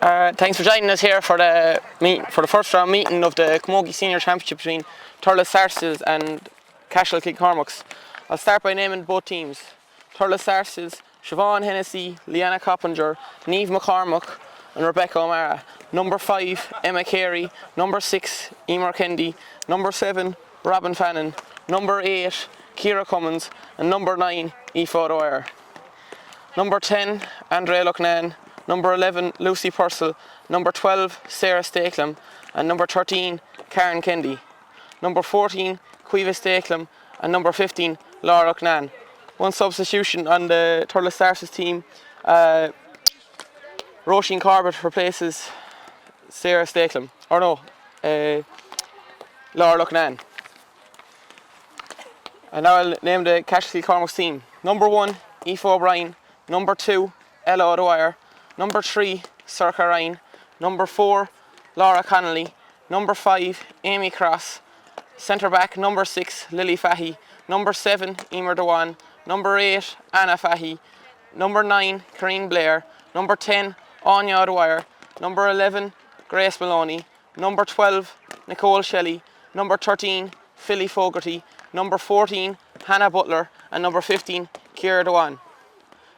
Thanks for joining us here for the first round meeting of the Camogie Senior Championship between Thurles Sars and Cashel Cormacs. I'll start by naming both teams. Thurles Sars, Siobhan Hennessy, Leanna Coppinger, Niamh McCormack and Rebecca O'Mara. Number 5, Emma Carey. Number 6, Emer Kendi. Number 7, Robin Fannin. Number 8, Ciara Cummins. And number 9, Aoife O'Dwyer. Number 10, Andrea Lucknan. Number 11, Lucy Purcell. Number 12, Sarah Stakeham. And number 13, Karen Kendi. Number 14, Caoimhe Stakeham. And number 15, Laura Lucknan. One substitution on the Thurles Sars team. Roisin Corbett replaces Sarah Stakeham. Or no, Laura Lucknan. And now I'll name the Cashel Cormacs team. Number 1, Aoife O'Brien. Number 2, Ella O'Dwyer. Number 3, Circa Ryan. Number 4, Laura Connolly. Number 5, Amy Cross. Centre back, number 6, Lily Fahy. Number 7, Emer Dewan. Number 8, Anna Fahy. Number 9, Corrine Blair. Number 10, Anya O'Dwyer. Number 11, Grace Maloney. Number 12, Nicole Shelley. Number 13, Philly Fogarty. Number 14, Hannah Butler. And number 15, Ciara Dewan.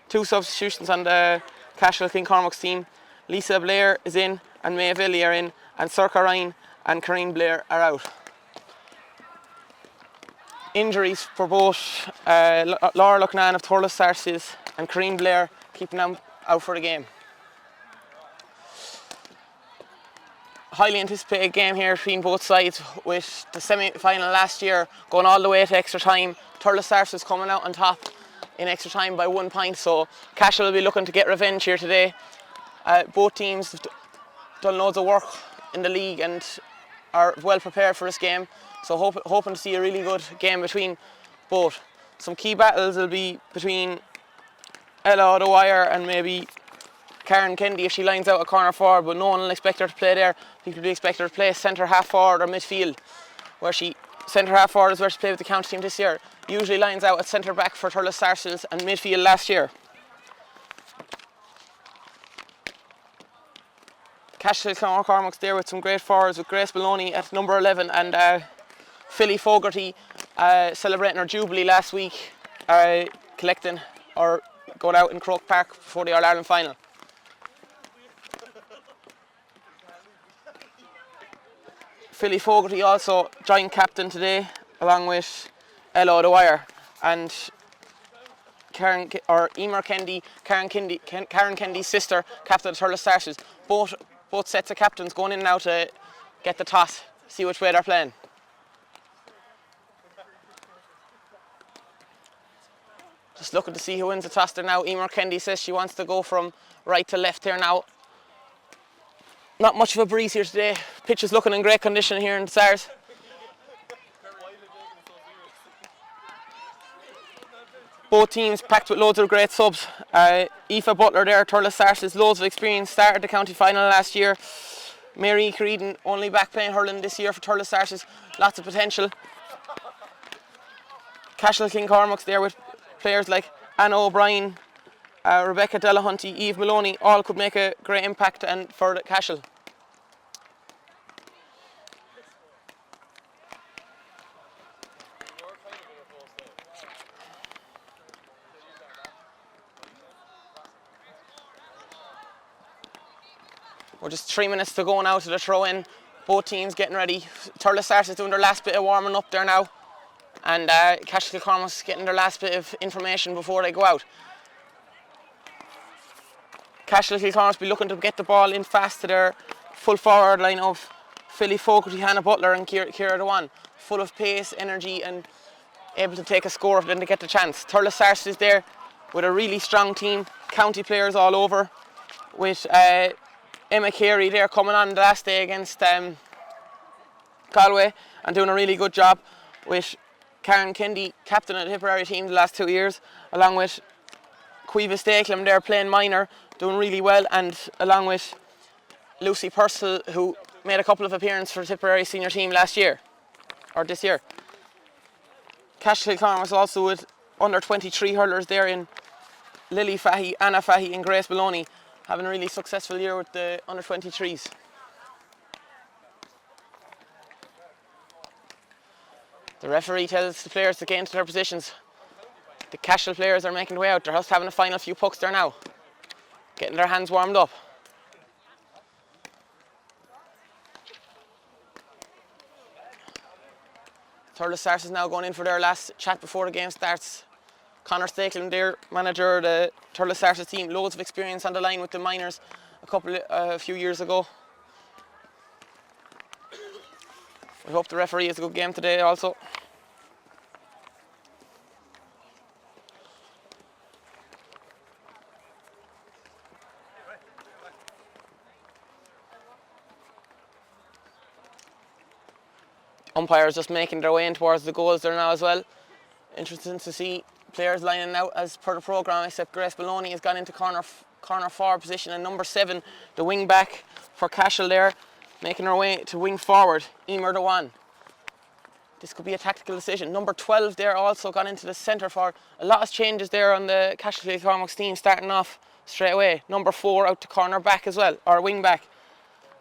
Two substitutions on the Cashel Cormacs team. Lisa Blair is in and Mae Villy are in, and Circa Ryan and Corrine Blair are out. Injuries for both Laura Lucknan of Thurles Sars and Corrine Blair keeping them out for the game. Highly anticipated game here between both sides, with the semi-final last year going all the way to extra time. Thurles Sars is coming out on top in extra time by 1 point, so Cashel will be looking to get revenge here today. Both teams have done loads of work in the league and are well prepared for this game, so hoping to see a really good game between both. Some key battles will be between Ella O'Dwyer and maybe Karen Kendi if she lines out a corner forward, but no one will expect her to play there. People will expect her to play centre half forward or midfield, where centre half forward is where she played with the county team this year. Usually lines out at centre back for Thurles Sars and midfield last year. Cashel Cormacs there with some great forwards, with Grace Maloney at number 11 and Philly Fogarty celebrating her jubilee last week, collecting or going out in Croke Park before the All-Ireland final. Philly Fogarty also joint captain today, along with Ella O'Dwyer and Emer Kendi, Karen Kendi's sister, captain of Thurles Sars. Both sets of captains going in now to get the toss, see which way they're playing. Just looking to see who wins the toss there now. Emer Kendi says she wants to go from right to left here now. Not much of a breeze here today. Pitch is looking in great condition here in Sars. Both teams packed with loads of great subs. Aoife Butler there, Thurles Sars, loads of experience, started the county final last year. Mary Creedon only back playing hurling this year for Thurles Sars, lots of potential. Cashel Cormacs there with players like Anna O'Brien, Rebecca Delahunty, Eve Maloney, all could make a great impact and for the Cashel. We're just 3 minutes to go now to the throw-in. Both teams getting ready. Thurles Sars is doing their last bit of warming up there now, and Cashel Cormacs getting their last bit of information before they go out. Cashel Cormacs be looking to get the ball in fast to their full forward line of Philly Fogarty, Hannah Butler and Ciara Dewan. Full of pace, energy and able to take a score if they get the chance. Thurles Sars is there with a really strong team, county players all over, with Emma Carey there coming on the last day against Galway and doing a really good job, with Karen Kendi, captain of the Tipperary team the last 2 years, along with Caoimhe Stakeham there playing minor, doing really well, and along with Lucy Purcell, who made a couple of appearances for the Tipperary senior team last year, or this year. Cashel Cormacs also with under 23 hurlers there in Lily Fahy, Anna Fahy and Grace Maloney having a really successful year with the under-23s. The referee tells the players to get into their positions. The Cashel players are making their way out. They're just having a final few pucks there now. Getting their hands warmed up. Thurles Sars is now going in for their last chat before the game starts. Conor Stakelin, their manager of the Thurles Sars team, loads of experience on the line with the minors a few years ago. We hope the referee has a good game today also. Umpires just making their way in towards the goals there now as well. Interesting to see players lining out as per the programme, except Grace Maloney has gone into corner forward position, and number 7, the wing back for Cashel there, making her way to wing forward, Emer Dewan. This could be a tactical decision. Number 12 there also gone into the centre forward. A lot of changes there on the Cashel Cormacs team starting off straight away. Number 4 out to corner back as well, or wing back,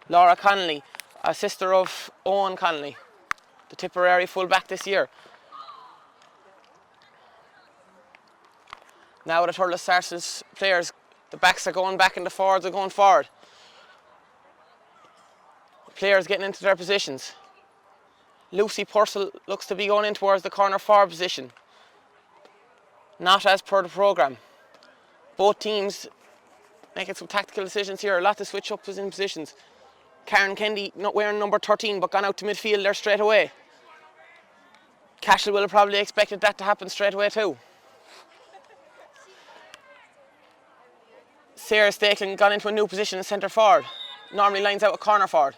Laura Connolly, a sister of Owen Connolly, the Tipperary full back this year. Now the Thurles Sars players, the backs are going back and the forwards are going forward. Players getting into their positions. Lucy Purcell looks to be going in towards the corner forward position. Not as per the programme. Both teams making some tactical decisions here. A lot to switch up in positions. Karen Kendi not wearing number 13 but gone out to midfield there straight away. Cashel will have probably expected that to happen straight away too. Sarah Stakelin gone into a new position in centre forward. Normally lines out a corner forward.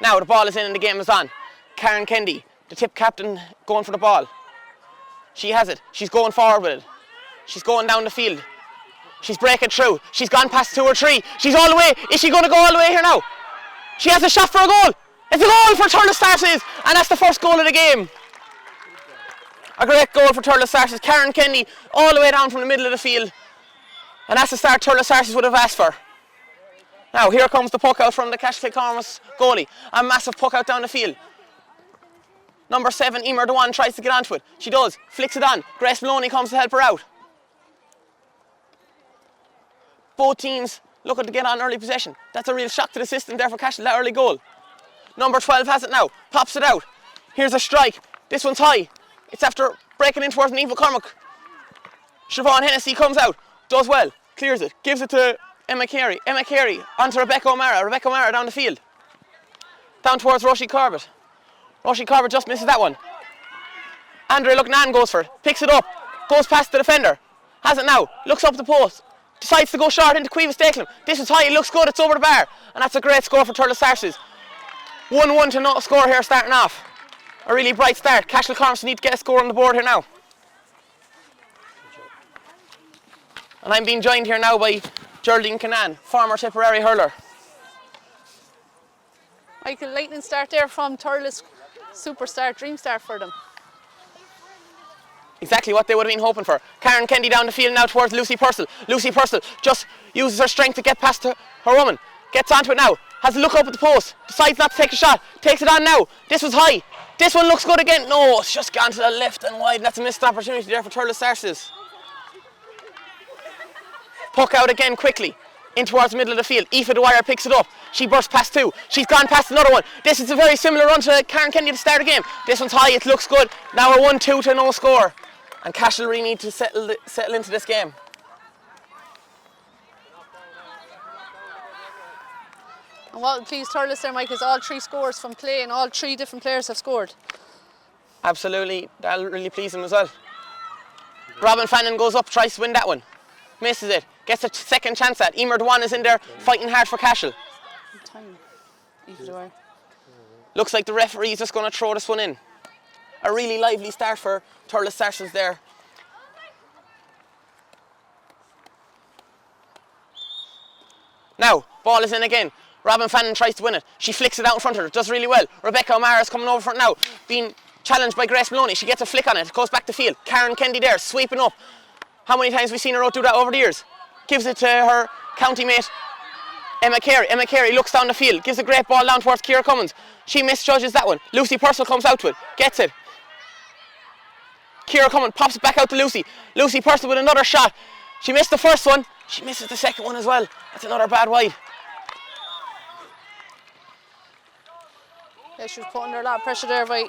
Now the ball is in and the game is on. Karen Kendi, the tip captain, going for the ball. She has it. She's going forward with it. She's going down the field. She's breaking through. She's gone past 2 or 3. She's all the way. Is she going to go all the way here now? She has a shot for a goal. It's a goal for Thurles Sars, and that's the first goal of the game. A great goal for Thurles Sars. Karen Kendi all the way down from the middle of the field. And that's the start Thurles Sars would have asked for. Now here comes the puck out from the Cashel Cormacs goalie. A massive puck out down the field. Number 7, Emer Dewan, tries to get onto it. She does. Flicks it on. Grace Maloney comes to help her out. Both teams looking to get on early possession. That's a real shock to the system there for Cashel, that early goal. Number 12 has it now. Pops it out. Here's a strike. This one's high. It's after breaking in towards Niamh Cormac. Siobhan Hennessy comes out. Does well, clears it, gives it to Emma Carey. Emma Carey onto Rebecca O'Mara. Rebecca O'Mara down the field. Down towards Roisin Corbett. Roisin Corbett just misses that one. Andrea Lucknan goes for it, picks it up, goes past the defender. Has it now, looks up the post. Decides to go short into Caoimhe Stakelin. This is high, it looks good, it's over the bar. And that's a great score for Thurles Sars. 1-1 to no score here starting off. A really bright start. Cashel Cormacs need to get a score on the board here now. And I'm being joined here now by Geraldine Canaan, former Tipperary hurler. Michael, lightning start there from Thurles, superstar, dream start for them. Exactly what they would have been hoping for. Karen Kendi down the field now towards Lucy Purcell. Lucy Purcell just uses her strength to get past her woman. Gets onto it now, has a look up at the post, decides not to take a shot, takes it on now. This was high. This one looks good again. No, it's just gone to the left and wide. That's a missed opportunity there for Thurles Sars. Puck out again quickly, in towards the middle of the field. Aoife Dwyer picks it up. She bursts past 2. She's gone past another one. This is a very similar run to Karen Kendi at the start of the game. This one's high, it looks good. Now we're 1-2 to no score. And Cashel really need to settle into this game. And what please Thurles there, Mike, is all 3 scores from play and all 3 different players have scored. Absolutely, that'll really please him as well. Robin Fannin goes up, tries to win that one. Misses it, gets a second chance at. Emer Dewan is in there fighting hard for Cashel. Looks like the referee is just going to throw this one in. A really lively start for Thurles Sars there. Now, ball is in again. Robin Fannin tries to win it. She flicks it out in front of her, does really well. Rebecca O'Mara is coming over front now, being challenged by Grace Maloney. She gets a flick on it, goes back to field. Karen Kendi there, sweeping up. How many times have we seen her out do that over the years? Gives it to her County mate, Emma Carey. Emma Carey looks down the field, gives a great ball down towards Ciara Cummins. She misjudges that one. Lucy Purcell comes out to it, gets it. Ciara Cummins pops it back out to Lucy. Lucy Purcell with another shot. She missed the first one, she misses the second one as well. That's another bad wide. Yeah, she was put under a lot of pressure there by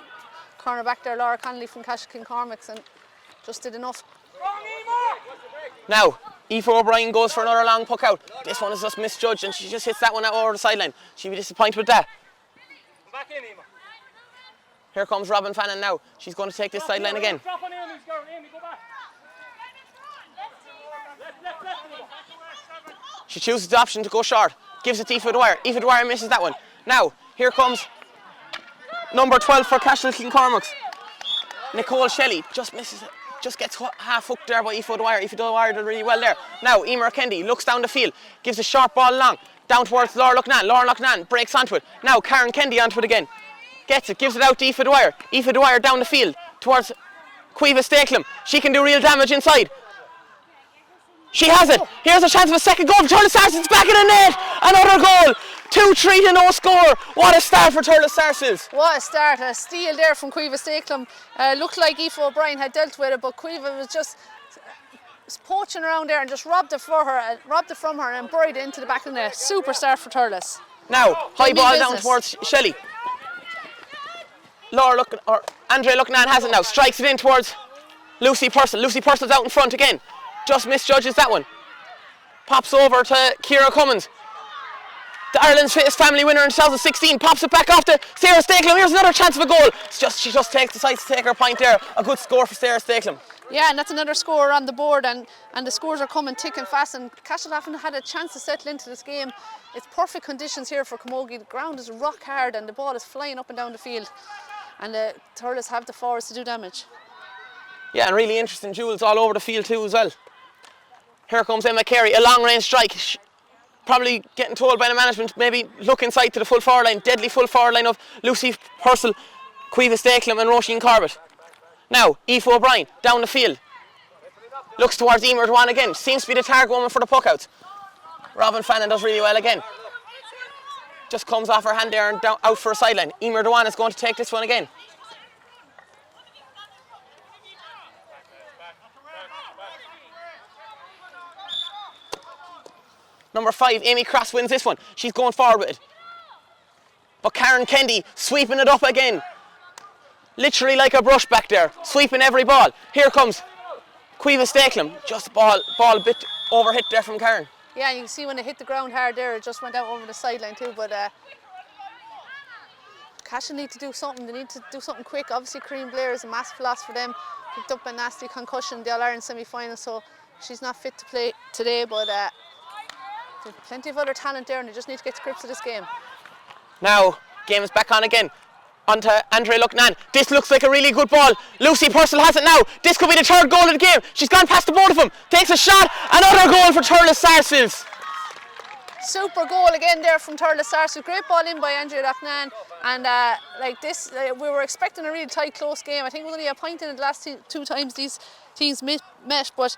cornerback there, Laura Connolly from Cashel Cormacs, and just did enough. Now, Aoife O'Brien goes for another long puck out. This one is just misjudged and she just hits that one out over the sideline. She'll be disappointed with that. Back in, Emma. Here comes Robin Fannin now. She's going to take this sideline again. Drop on Amy, girl. Amy, go back. Left, She chooses the option to go short. Gives it to Aoife Dwyer. Aoife Dwyer misses that one. Now, here comes number 12 for Cashel Cormacs. Nicole Shelley just misses it. Just gets half hooked there by Aoife Dwyer. Aoife Dwyer did really well there. Now, Emer Kendi looks down the field. Gives a short ball long. Down towards Laura Lucknan. Laura Lucknan breaks onto it. Now, Karen Kendi onto it again. Gets it. Gives it out to Aoife Dwyer. Aoife Dwyer down the field towards Caoimhe Stakelum. She can do real damage inside. She has it. Here's a chance of a second goal for Thurles Sars. It's back in the net. Another goal. 2-3 to no score. What a start for Thurles Sars. What a start. A steal there from Caoimhe Stakelum. Looked like Aoife O'Brien had dealt with it, but Caoimhe was just poaching around there and just robbed it from her and buried it into the back of the net. Super start for Thurles. Now, high ball down towards Shelley. Andrea Lucknan has it now. Strikes it in towards Lucy Purcell. Lucy Purcell's out in front again. Just misjudges that one. Pops over to Ciara Cummins. The Ireland's Fittest Family winner in 2016. Pops it back off to Sarah Stakelum. Here's another chance of a goal. She just decides to take her point there. A good score for Sarah Stakelum. Yeah, and that's another score on the board, and the scores are coming thick and fast, and Cashel haven't had a chance to settle into this game. It's perfect conditions here for Camogie. The ground is rock hard and the ball is flying up and down the field, and the Thurles have the forwards to do damage. Yeah, and really interesting duels all over the field too as well. Here comes Emma Carey, a long range strike. Probably getting told by the management, maybe look inside to the full forward line, deadly full forward line of Lucy Purcell, Caoimhe Stakelum and Roisin Corbett. Now, Aoife O'Brien down the field. Looks towards Emer Dwan again. Seems to be the target woman for the puck outs. Robin Fannin does really well again. Just comes off her hand there and out for a sideline. Emer Dwan is going to take this one again. Number 5, Amy Cross wins this one. She's going forward with it. But Karen Kendi sweeping it up again. Literally like a brush back there, sweeping every ball. Here comes Caoimhe Stakelum. Just ball a bit overhit there from Karen. Yeah, and you can see when it hit the ground hard there, it just went out over the sideline too. But Cashel need to do something. They need to do something quick. Obviously, Corinne Blair is a massive loss for them. Picked up a nasty concussion in the All-Ireland semi-final, so she's not fit to play today. But there's plenty of other talent there, and they just need to get to grips with this game. Now, game is back on again. Onto Andrea Lucknan. This looks like a really good ball. Lucy Purcell has it now. This could be the third goal of the game. She's gone past the both of them. Takes a shot. Another goal for Thurles Sarsfields. Super goal again there from Thurles Sarsfields. Great ball in by Andrea Lucknan. And like this, we were expecting a really tight, close game. I think it was only a point in it the last two times these teams met. But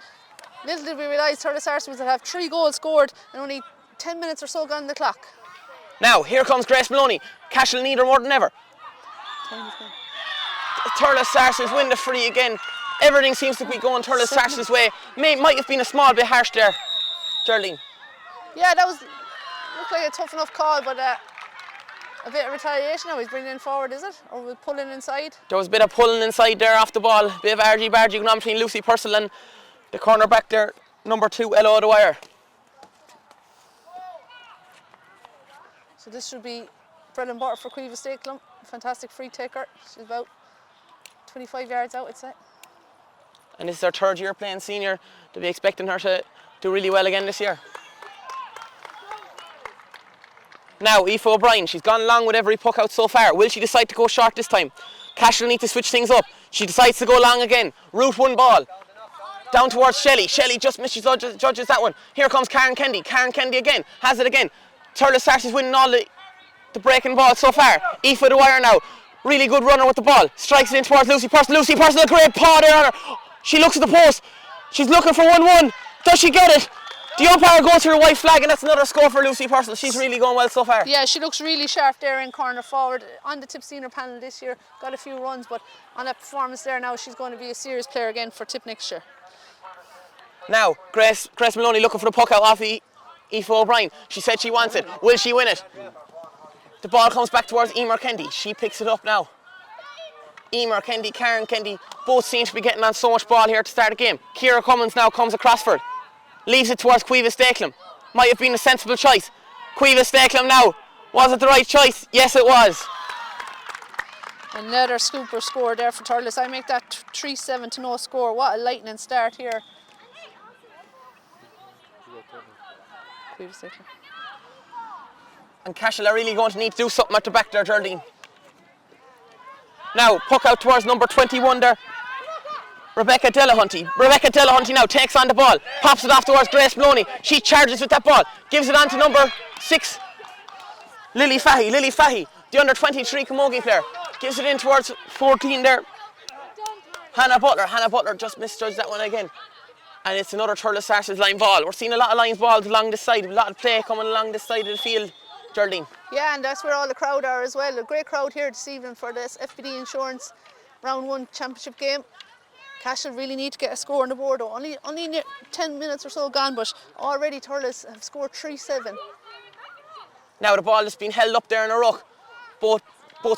little did we realise Thurles Sarsfields would have 3 goals scored and only 10 minutes or so gone on the clock. Now, here comes Grace Maloney. Cashel need her more than ever. Thurles Sarsfields win the free again. Everything seems to be going Thurles Sarsfields' way. Might have been a small bit harsh there, Geraldine. Yeah, that looked like a tough enough call, but a bit of retaliation now. He's bringing in forward, is it? Or pulling inside? There was a bit of pulling inside there off the ball. A bit of argy-bargy going on between Lucy Purcell and the corner back there, number 2, Ella Dwyer. So this should be bread and butter for Caoimhe Stakelum. Fantastic free taker. She's about 25 yards out, I'd say. And this is her 3rd year playing senior. They'll be expecting her to do really well again this year. Now, Aoife O'Brien, she's gone long with every puck out so far. Will she decide to go short this time? Cashel need to switch things up. She decides to go long again. Route 1 ball. Down towards Shelley. Shelley just misjudges that one. Here comes Karen Kendi. Karen Kendi again. Has it again. Thurles Sarsfields winning all the breaking ball so far. Aoife Dwyer now. Really good runner with the ball. Strikes it in towards Lucy Purcell. Lucy Purcell, a great paw there on her. She looks at the post. She's looking for 1-1. Does she get it? The umpire goes for a white flag, and that's another score for Lucy Purcell. She's really going well so far. Yeah, she looks really sharp there in corner forward. On the tip senior panel this year, got a few runs, but on that performance there now, she's going to be a serious player again for tip next year. Now, Grace Maloney looking for the puck out off Aoife O'Brien. She said she wants it. Will she win it? The ball comes back towards Emer Kendi. She picks it up now. Emer Kendi, Karen Kendi, both seem to be getting on so much ball here to start the game. Ciara Cummins now comes across for it. Leaves it towards Caoimhe Stakelum. Might have been a sensible choice. Caoimhe Stakelum now. Was it the right choice? Yes, it was. Another scooper score there for Thurles. I make that 3-7 to no score. What a lightning start here. Caoimhe Stakelum. And Cashel are really going to need to do something at the back there, Geraldine. Now, puck out towards number 21 there. Rebecca Delahunty. Rebecca Delahunty now takes on the ball. Pops it off towards Grace Maloney. She charges with that ball. Gives it on to number 6. Lily Fahy. Lily Fahy, the under 23 Camogie player. Gives it in towards 14 there. Hannah Butler. Hannah Butler just misjudged that one again. And it's another Thurles Sars line ball. We're seeing a lot of line balls along this side. A lot of play coming along this side of the field, Geraldine. Yeah, and that's where all the crowd are as well. A great crowd here this evening for this FBD Insurance Round 1 Championship game. Cashel really need to get a score on the board though. Only 10 minutes or so gone, but already Thurles have scored 3-7. Now the ball has been held up there in a ruck. Both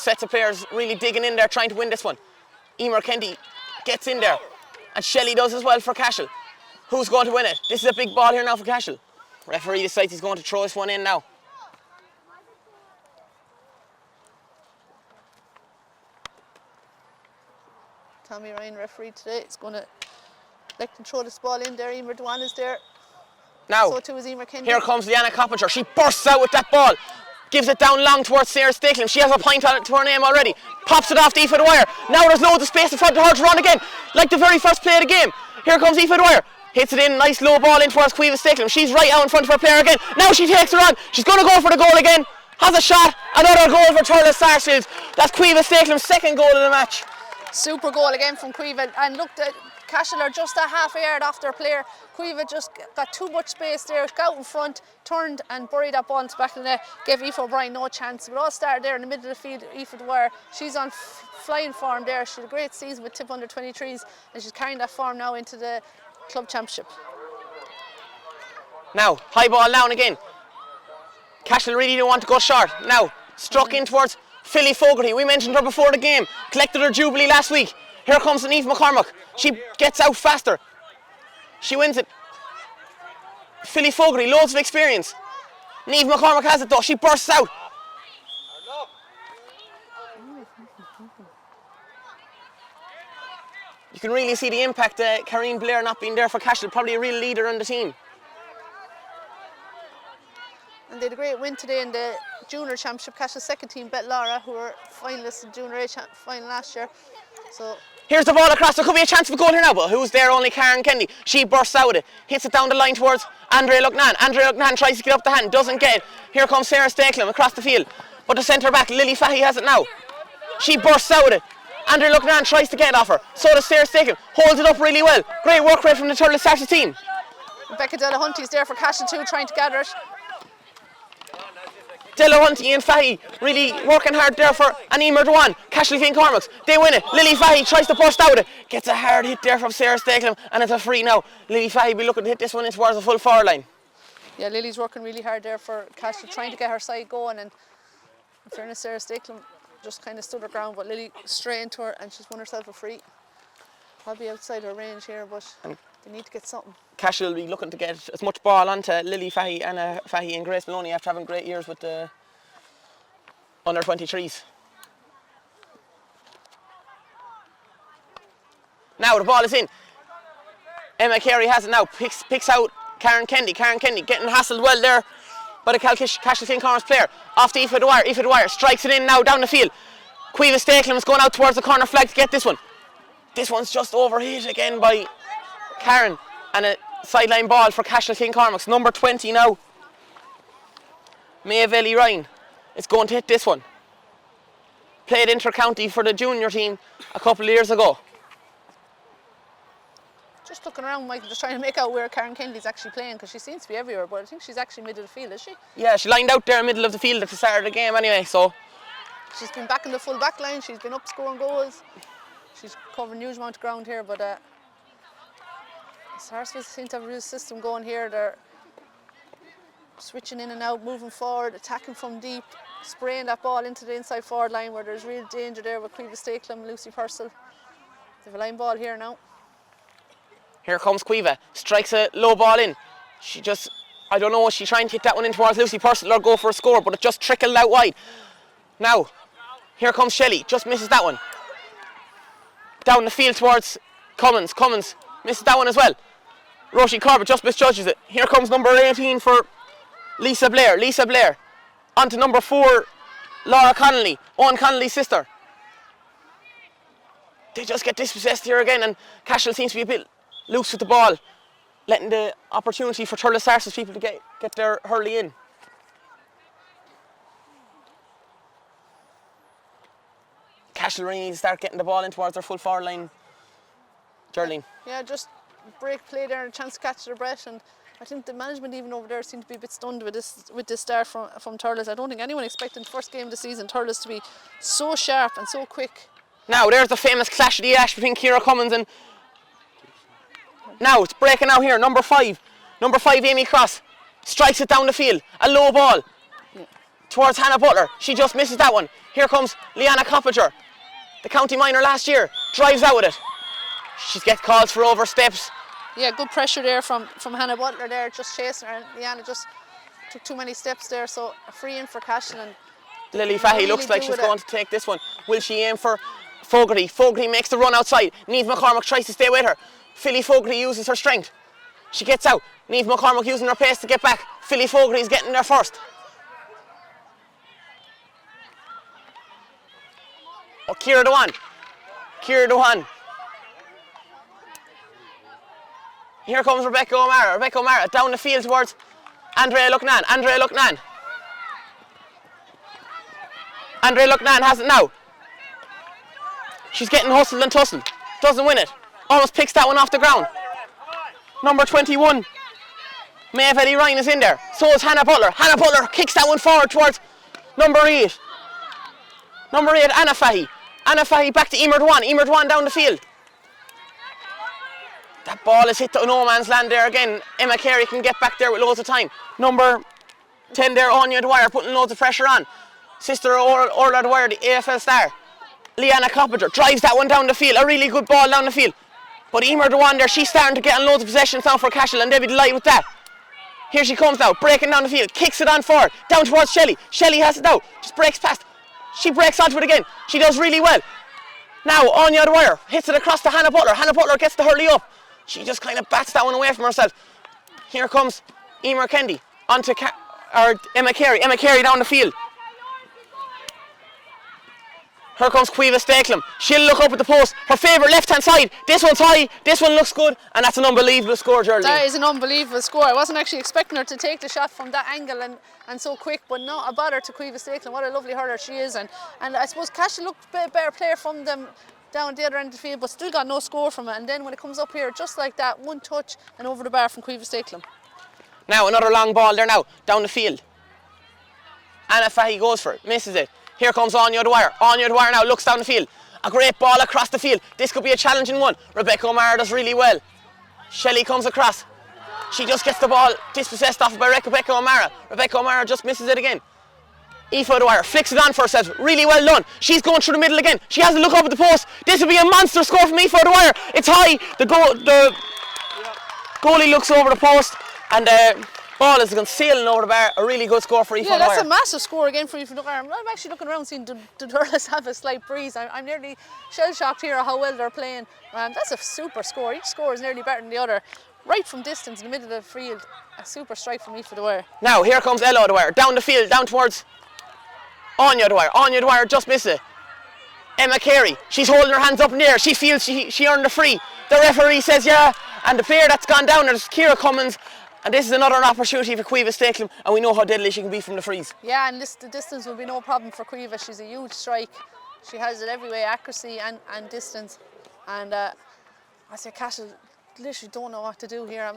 sets of players really digging in there trying to win this one. Emer Kendi gets in there, and Shelley does as well for Cashel. Who's going to win it? This is a big ball here now for Cashel. Referee decides he's going to throw this one in now. Tommy Ryan, referee today, is going to let them throw this ball in there. Emer Dewan is there. Now, so too is Emer Kendi. Here comes Leanna Coppinger. She bursts out with that ball. Gives it down long towards Sarah Stakelum. She has a point on it to her name already. Pops it off to Aoife Dwyer. Now there's loads of space in front of her to run again. Like the very first play of the game. Here comes Aoife Dwyer. Hits it in, nice low ball in towards Caoimhe Stakelum. She's right out in front of her player again. Now she takes her on. She's going to go for the goal again. Has a shot. Another goal for Thurles Sarsfield. That's Caoimhe Stakelum's second goal of the match. Super goal again from Caoimhe, and look, Cashel are just a half a yard off their player. Caoimhe just got too much space there, got out in front, turned and buried that ball into the back of the net, gave Aoife O'Brien no chance. But all started there in the middle of the field. Aoife Dwyer, she's on flying form there. She had a great season with tip under 23s, and she's carrying that form now into the club championship. Now, high ball now and again. Cashel really didn't want to go short. Now, struck in towards Philly Fogarty. We mentioned her before the game. Collected her jubilee last week. Here comes Niamh McCormack. She gets out faster. She wins it. Philly Fogarty, loads of experience. Niamh McCormack has it though. She bursts out. You can really see the impact Karine Blair not being there for Cashel. Probably a real leader on the team. And they had a great win today in the Junior Championship. Cashel's second team bet Lara, who were finalists in Junior A final last year. So here's the ball across. There could be a chance of a goal here now, but who's there? Only Karen Kendi. She bursts out with it, hits it down the line towards Andrea Lucknan. Andrea Lucknan tries to get up the hand, doesn't get it. Here comes Sarah Stakelum across the field, but the centre back Lily Fahy has it now. She bursts out with it. Andrea Lucknan tries to get it off her. So does Sarah Stakelum. Holds it up really well. Great work rate from the Thurles Sars team. Rebecca Delahunty's there for Cashel too, trying to gather it. Delahunty and Fahy really working hard there for Emer Dewan. Cashel Cormacs, they win it. Lily Fahy tries to burst out of it. Gets a hard hit there from Sarah Stakelum, and it's a free now. Lily Fahy be looking to hit this one in towards the full forward line. Yeah, Lily's working really hard there for Cashel, trying to get her side going, and in fairness, Sarah Stakelum just kind of stood her ground, but Lily straight into her and she's won herself a free. Probably outside her range here, but they need to get something. Cashel will be looking to get as much ball onto Lily Fahy, Anna Fahy and Grace Maloney after having great years with the under 23s. Now the ball is in. Emma Carey has it now, picks out Karen Kendi. Karen Kendi getting hassled well there by the Cashel St. Cormacs player. Off to Aoife Dwyer. Aoife Dwyer strikes it in now down the field. Caoimhe Stakelum is going out towards the corner flag to get this one. This one's just overhit again by Karen, and a sideline ball for Cashel St. Cormacs. Number 20 now, Maeve Ellie Ryan is going to hit this one. Played inter-county for the junior team a couple of years ago. Just looking around, Michael, just trying to make out where Karen Kennedy's actually playing, because she seems to be everywhere, but I think she's actually middle of the field, is she? Yeah, she lined out there in the middle of the field at the start of the game anyway, so. She's been back in the full back line, she's been up scoring goals. She's covering a huge amount of ground here, but Sars seem to have a real system going here. They're switching in and out, moving forward, attacking from deep, spraying that ball into the inside forward line where there's real danger there with Cueva Stakelum, Lucy Purcell. They have a line ball here now. Here comes Cueva, strikes a low ball in. She just, I don't know, is she trying to hit that one in towards Lucy Purcell or go for a score, but it just trickled out wide. Now, here comes Shelley, just misses that one. Down the field towards Cummins, Cummins misses that one as well. Roisin Corbett just misjudges it. Here comes number 18 for Lisa Blair, Lisa Blair. On to number 4, Laura Connolly, Owen Connolly's sister. They just get dispossessed here again, and Cashel seems to be a bit loose with the ball, letting the opportunity for Thurles Sars people to get their hurley in. Cashel really needs to start getting the ball in towards their full forward line. Geraldine. Yeah, just break play there and a chance to catch their breath, and I think the management even over there seemed to be a bit stunned with this start from Thurles. I don't think anyone expected the first game of the season Thurles to be so sharp and so quick. Now there's the famous clash of the ash between Ciara Cummins and... Now it's breaking out here, number 5 Amy Cross strikes it down the field, a low ball towards Hannah Butler. She just misses that one. Here comes Leanna Coppinger, the county minor last year, drives out with it. She gets calls for oversteps. Yeah, good pressure there from Hannah Butler there, just chasing her, and Leanna just took too many steps there, so a free in for Cashel. And Lily Fahey looks like she's going to take this one. Will she aim for Fogarty? Fogarty makes the run outside. Niamh McCormack tries to stay with her. Philly Fogarty uses her strength. She gets out. Niamh McCormack using her pace to get back. Philly Fogarty's getting there first. Oh, Ciara Dewan. Ciara Dewan. Here comes Rebecca O'Mara. Rebecca O'Mara down the field towards Andrea Lucknan. Andrea Lucknan. Andrea Lucknan has it now. She's getting hustled and tussled. Doesn't win it. Almost picks that one off the ground. Number 21. Maeve Eddie Ryan is in there. So is Hannah Butler. Hannah Butler kicks that one forward towards number 8. Number 8, Anna Fahey. Anna Fahey back to Emer Dewan. Emer Dewan down the field. That ball is hit to no man's land there again. Emma Carey can get back there with loads of time. Number 10 there, Anya Dwyer, putting loads of pressure on. Sister Orla Dwyer, the AFL star. Leanna Coppinger drives that one down the field. A really good ball down the field. But Emer Dewan there, she's starting to get on loads of possessions now for Cashel, and they'll be delighted with that. Here she comes now, breaking down the field, kicks it on forward, down towards Shelley. Shelley has it now, just breaks past. She breaks onto it again. She does really well. Now Anya Dwyer hits it across to Hannah Butler. Hannah Butler gets the hurley up. She just kind of bats that one away from herself. Here comes Emer Kendi onto Emma Carey. Emma Carey down the field. Here comes Cueva Stakelum. She'll look up at the post. Her favourite left-hand side. This one's high. This one looks good. And that's an unbelievable score, Geraldine. That is an unbelievable score. I wasn't actually expecting her to take the shot from that angle and so quick, but not a bother to Cueva Stakelum. What a lovely hurler she is. And I suppose Cashel looked a bit better player from them down the other end of the field, but still got no score from it. And then when it comes up here, just like that, one touch and over the bar from Cueva Stakelum. Now another long ball there now, down the field. Anna Fahey goes for it, misses it. Here comes Anya Dwyer. Anya Dwyer now looks down the field. A great ball across the field. This could be a challenging one. Rebecca O'Mara does really well. Shelley comes across. She just gets the ball dispossessed off by Rebecca O'Mara. Rebecca O'Mara just misses it again. Aoife Dwyer flicks it on for herself. Really well done. She's going through the middle again. She has to look up at the post. This will be a monster score from Aoife Dwyer. It's high. The goalie looks over the post, and ball is gone sailing over the bar. A really good score for Aoife Dwyer. Yeah, that's a massive score again for Aoife Dwyer. I'm actually looking around seeing the Thurles have a slight breeze. I'm nearly shell-shocked here at how well they're playing. That's a super score. Each score is nearly better than the other. Right from distance in the middle of the field. A super strike from Aoife Dwyer. Now here comes Ella Dwyer. Down the field, down towards Anya Dwyer. Anya Dwyer just missed it. Emma Carey, she's holding her hands up in the air. She feels she earned a free. The referee says yeah, and the player that's gone down is Ciara Cummins. And this is another opportunity for Cueva Stakelum, and we know how deadly she can be from the frees. Yeah, and the distance will be no problem for Cueva. She's a huge strike. She has it every way, accuracy and distance. And I say Cashel literally don't know what to do here.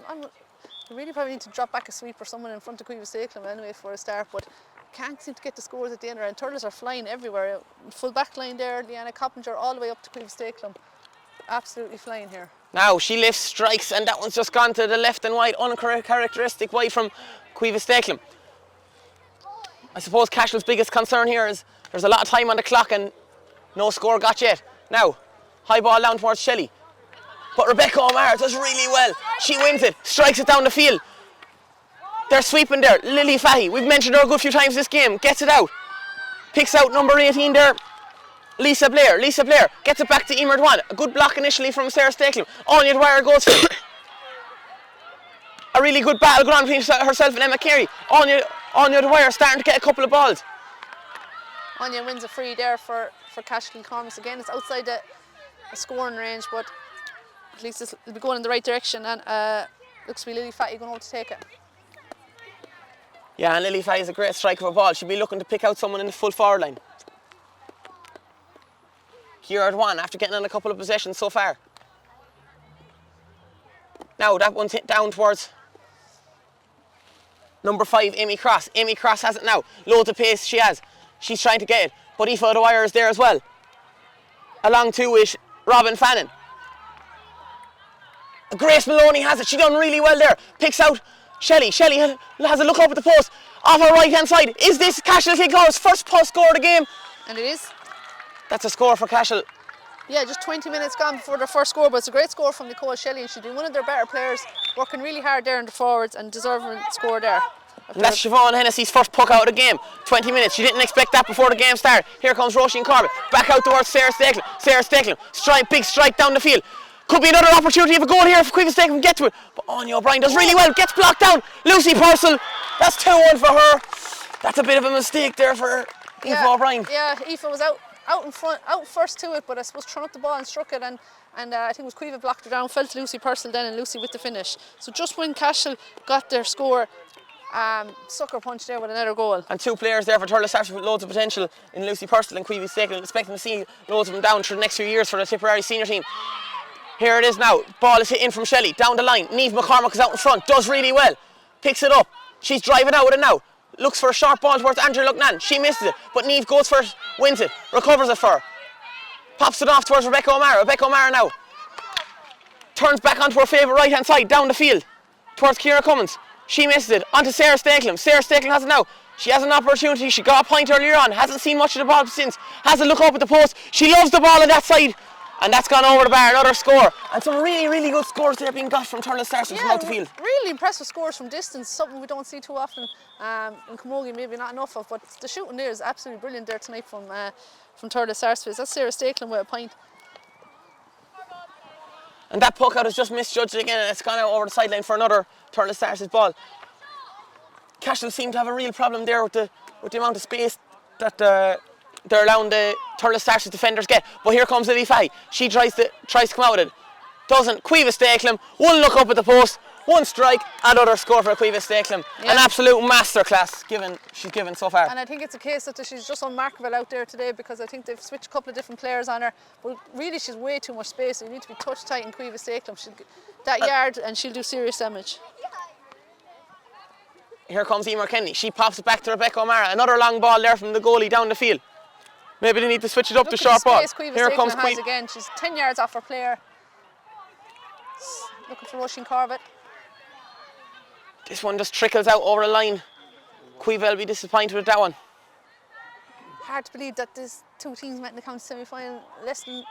We really probably need to drop back a sweep or someone in front of Cueva Stacklem anyway for a start, but can't seem to get the scores at the end. And Thurles are flying everywhere. Full back line there, Leanna Coppinger all the way up to Cueva Stacklem. Absolutely flying here. Now she lifts, strikes, and that one's just gone to the left and wide, uncharacteristic wide from Cueva Stacklem. I suppose Cashel's biggest concern here is there's a lot of time on the clock and no score got yet. Now, high ball down towards Shelley. But Rebecca O'Mara does really well. She wins it, strikes it down the field. They're sweeping there. Lily Fahy, we've mentioned her a good few times this game, gets it out. Picks out number 18 there, Lisa Blair. Lisa Blair gets it back to Emer Dwan. A good block initially from Sarah Stacklem. Anya Dwyer goes for it. A really good battle going on between herself and Emma Carey. Anya Dwyer starting to get a couple of balls. Anya wins a free there for Cashel Cormacs. Again, it's outside the scoring range, but at least it'll be going in the right direction, and looks to be Lily Fatty going over to take it. Yeah, and Lily Fahy is a great striker of a ball. She'll be looking to pick out someone in the full forward line. Ciara Dwan after getting on a couple of possessions so far. Now that one's hit down towards number 5, Amy Cross. Amy Cross has it now. Loads of pace she has. She's trying to get it, but Aoife O'Dwyer is there as well. Along too with Robin Fannin. Grace Maloney has it. She done really well there. Picks out Shelley. Shelley has a look up at the post. Off her right hand side. Is this Cashel Kilcore's first post score of the game? And it is. That's a score for Cashel. Yeah, just 20 minutes gone before their first score, but it's a great score from Nicole Shelley, and she's been one of their better players, working really hard there in the forwards and deserving a score there. And that's Siobhan Hennessy's first puck out of the game. 20 minutes. She didn't expect that before the game started. Here comes Roisin Corbett. Back out towards Sarah Stacklem. Sarah Stacklem. Big strike down the field. Could be another opportunity of a goal here if Cueva Stacklem can get to it. But Anya O'Brien does really well. Gets blocked down. Lucy Purcell. That's 2-1 for her. That's a bit of a mistake there for Aoife O'Brien. Yeah, Aoife was out in front, out first to it, but I suppose thrown up the ball and struck it, and I think it was Cueva blocked her down, fell to Lucy Purcell then, and Lucy with the finish. So just when Cashel got their score, sucker punch there with another goal. And two players there for Thurles Sars with loads of potential in Lucy Purcell and Cueva Stacklem. Expecting to see loads of them down through the next few years for the Tipperary senior team. Here it is now. Ball is hit in from Shelley. Down the line. Niamh McCormack is out in front. Does really well. Picks it up. She's driving out with it now. Looks for a sharp ball towards Andrea Lucknan. She misses it. But Niamh goes for it. Wins it. Recovers it for her. Pops it off towards Rebecca O'Mara. Rebecca O'Mara now turns back onto her favourite right hand side. Down the field. Towards Ciara Cummins. She misses it. Onto Sarah Stacklem. Sarah Stacklem has it now. She has an opportunity. She got a point earlier on. Hasn't seen much of the ball since. Has a look up at the post. She loves the ball on that side. And that's gone over the bar, another score. And some really, really good scores there being got from Thurles Sars from out the field. Really impressive scores from distance, something we don't see too often in Camogie, maybe not enough of, but the shooting there is absolutely brilliant there tonight from Thurles Sars. That's Sarah Stacklem with a point. And that puck out is just misjudged again, and it's gone out over the sideline for another Thurles Sars' ball. Cashel seem to have a real problem there with the amount of space that they're allowing the Thurles Sars defenders get. But here comes Lily Fahy. She tries to come out of it. Doesn't. Cueva Stacklem, one look up at the post, one strike, another score for Cueva Stacklem. Yeah. An absolute masterclass she's given so far. And I think it's a case that she's just unmarkable out there today, because I think they've switched a couple of different players on her. But really she's way too much space. So you need to be touch tight in Cueva Stacklem. She'll get that yard and she'll do serious damage. Here comes Emer Kennedy. She pops it back to Rebecca O'Mara. Another long ball there from the goalie down the field. Maybe they need to switch it up to short ball. Here comes Cueva again. She's 10 yards off her player. Looking for Roisin Corbett. This one just trickles out over the line. Cueva will be disappointed with that one. Hard to believe that these two teams met in the county semi-final less than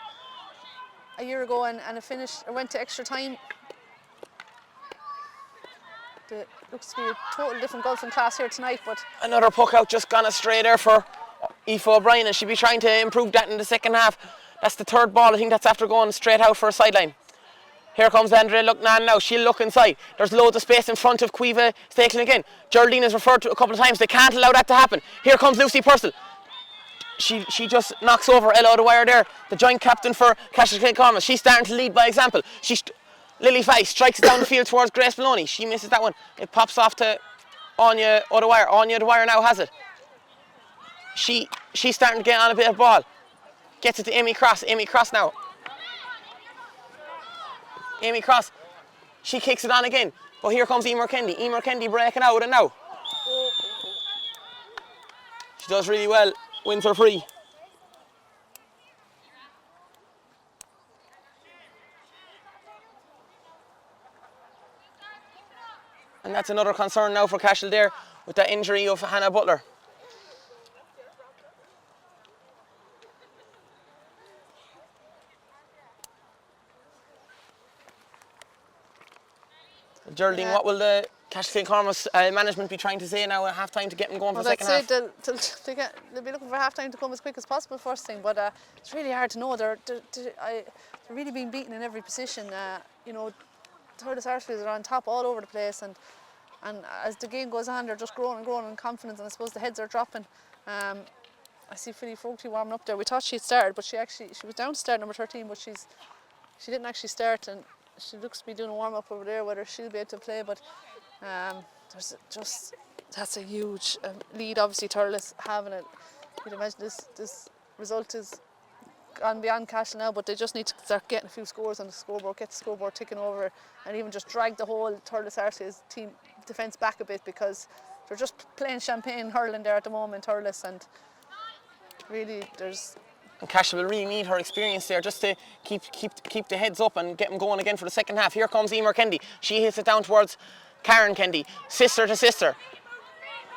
a year ago and it finished, or went to extra time. It looks to be a total different golfing class here tonight, but another puck out just gone astray there for Aoife O'Brien, and she'll be trying to improve that in the second half. That's the third ball. I think that's after going straight out for a sideline. Here comes Andrea Lucknan now. She'll look inside. There's loads of space in front of Cueva Stacklem again. Geraldine is referred to a couple of times. They can't allow that to happen. Here comes Lucy Purcell. She just knocks over Ella O'Dwyer there, the joint captain for Cashel Kilcormac. She's starting to lead by example. Lily Fahy strikes it down the field towards Grace Maloney. She misses that one. It pops off to Anya O'Dwyer. Anya O'Dwyer now has it. She's starting to get on a bit of ball. Gets it to Amy Cross. Amy Cross now. Amy Cross She kicks it on again. But here comes Emer Kendi. Emer Kendi breaking out and now. She does really well. Wins her free. And that's another concern now for Cashel there with that injury of Hannah Butler. Geraldine, what will the Cashel Cormacs management be trying to say now at half time to get them going for the second half? They'll be looking for half time to come as quick as possible first thing, but it's really hard to know. They're really being beaten in every position. You know, Thurles are on top all over the place, and as the game goes on, they're just growing and growing in confidence, and I suppose the heads are dropping. I see Philly Fogarty warming up there. We thought she'd started, but she was down to start number 13, but she didn't actually start, and she looks to be doing a warm up over there. Whether she'll be able to play, but that's a huge lead. Obviously, Thurles having it. You'd imagine this result is gone beyond Cashel now, but they just need to start getting a few scores on the scoreboard, get the scoreboard ticking over, and even just drag the whole Thurles Arse's team defence back a bit, because they're just playing champagne hurling there at the moment, Thurles, and really there's. And Cashel will really need her experience there just to keep the heads up and get them going again for the second half. Here comes Emer Kendi. She hits it down towards Karen Kendi, sister to sister.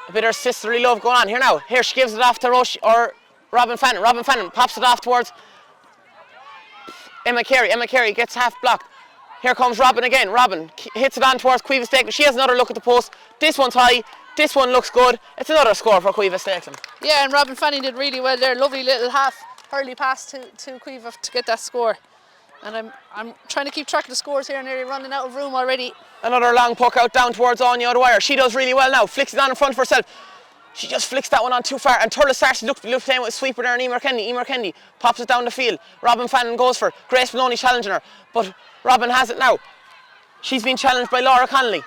A bit of sisterly love going on here now. Here she gives it off to Rush or Robin Fannin. Robin Fannin pops it off towards Emma Carey. Emma Carey gets half blocked. Here comes Robin again. Robin hits it on towards Cueva Stakely. She has another look at the post. This one's high. This one looks good. It's another score for Cueva Stakely. Yeah, and Robin Fanning did really well there. Lovely little half early pass to Cueva to get that score. And I'm trying to keep track of the scores here, and they're running out of room already. Another long puck out down towards Anya O'Dwyer. She does really well now. Flicks it on in front of herself. She just flicks that one on too far. And Thurles starts to look playing with a sweeper there, and Emer Kendi. Emer Kendi pops it down the field. Robin Fannin goes for it. Grace Maloney challenging her. But Robin has it now. She's been challenged by Laura Connolly.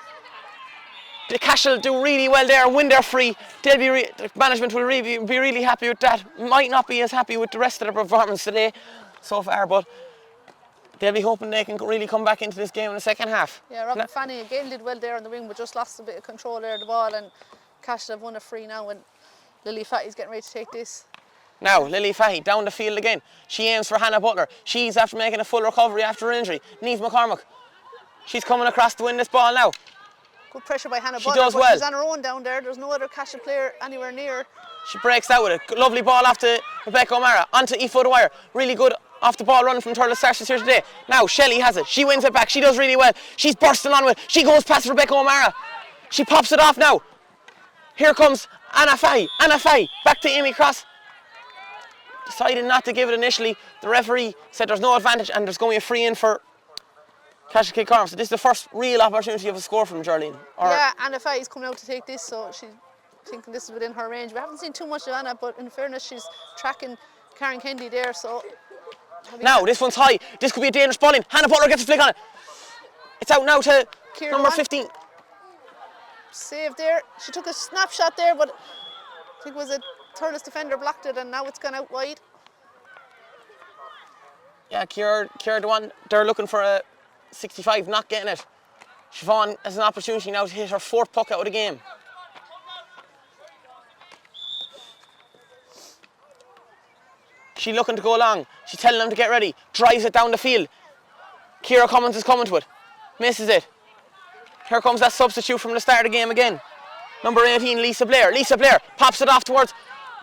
The Cashel do really well there and win their free. The management will be really happy with that. Might not be as happy with the rest of the performance today so far, but they'll be hoping they can really come back into this game in the second half. Yeah, Robin Fanning again did well there on the wing, but just lost a bit of control there of the ball, and Cashel have won a free now, and Lily Fatty's getting ready to take this. Now, Lily Fahy down the field again. She aims for Hannah Butler. She's after making a full recovery after her injury. Niamh McCormack. She's coming across to win this ball now. Good pressure by Hannah She Butler, does but well. she's on her own down there. There's no other Cashel player anywhere near. She breaks out with it. Lovely ball off to Rebecca O'Mara. Onto Aoife O'Dwyer. Really good off the ball run from Thurles Sars here today. Now Shelley has it. She wins it back. She does really well. She's bursting on with it. She goes past Rebecca O'Mara. She pops it off now. Here comes Anna Fahy. Anna Fahy back to Amy Cross. Decided not to give it initially. The referee said there's no advantage and there's going to be a free in for Cashel Cormacs. So this is the first real opportunity of a score from Geraldine. Yeah, Anna Fahy's coming out to take this, so she's thinking this is within her range. We haven't seen too much of Anna, but in fairness, she's tracking Karen Kendi there. So now this one's high. This could be a dangerous ball in. Hannah Butler gets a flick on it. It's out now to Ciara number Dewan. 15. Save there. She took a snapshot there, but I think it was a Thurles defender blocked it, and now it's gone out wide. Yeah, Ciara Dewan, they're looking for a 65, not getting it. Siobhan has an opportunity now to hit her fourth puck out of the game. She's looking to go long. She's telling them to get ready. Drives it down the field. Ciara Cummins is coming to it. Misses it. Here comes that substitute from the start of the game again. Number 18, Lisa Blair. Lisa Blair pops it off towards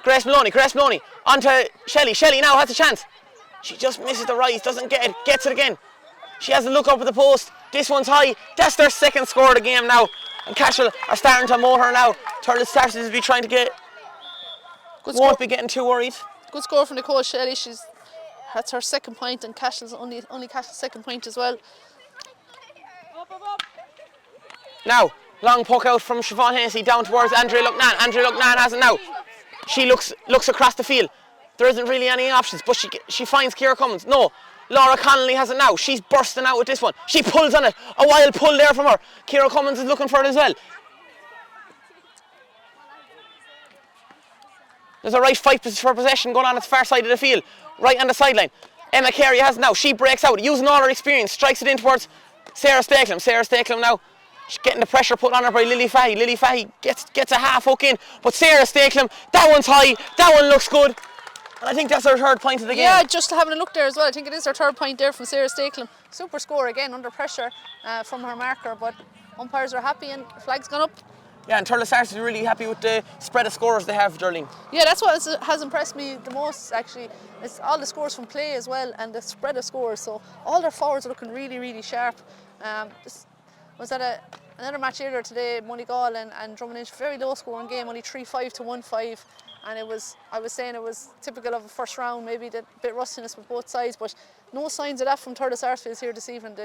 Grace Maloney. Grace Maloney onto Shelley. Shelley now has a chance. She just misses the rise, doesn't get it, gets it again. She has a look up at the post. This one's high. That's their second score of the game now. And Cashel are starting to mow her now. Thurles starts to be trying to get. Won't be getting too worried. Good score from Nicole Shelley. That's her second point, and Cashel's only Cashel's second point as well. Now, long puck out from Siobhan Hennessy down towards Andrea Lucknan. Andrea Lucknan has it now. She looks across the field. There isn't really any options, but she finds Ciara Cummins. No, Laura Connolly has it now. She's bursting out with this one. She pulls on it. A wild pull there from her. Ciara Cummins is looking for it as well. There's a right fight for possession going on at the far side of the field, right on the sideline. Emma Carey has it now. She breaks out, using all her experience, strikes it in towards Sarah Stakelum now. She's getting the pressure put on her by Lily Fahey. Lily Fahey gets a half hook in, but Sarah Stakelum, that one's high, that one looks good. And I think that's her third point of the game. Yeah, just having a look there as well. I think it is her third point there from Sarah Stakelum. Super score again under pressure from her marker, but umpires are happy and the flag's gone up. Yeah, and Thurles Sars is really happy with the spread of scores they have, Darlene. Yeah, that's what has impressed me the most actually. It's all the scores from play as well and the spread of scores. So all their forwards are looking really, really sharp. Was at another match earlier today, Moneygall and Drummond, very low scoring game, only 3-5 to 1-5. And I was saying it was typical of a first round, maybe a bit rustiness with both sides, but no signs of that from Thurles Sarsfields here this evening.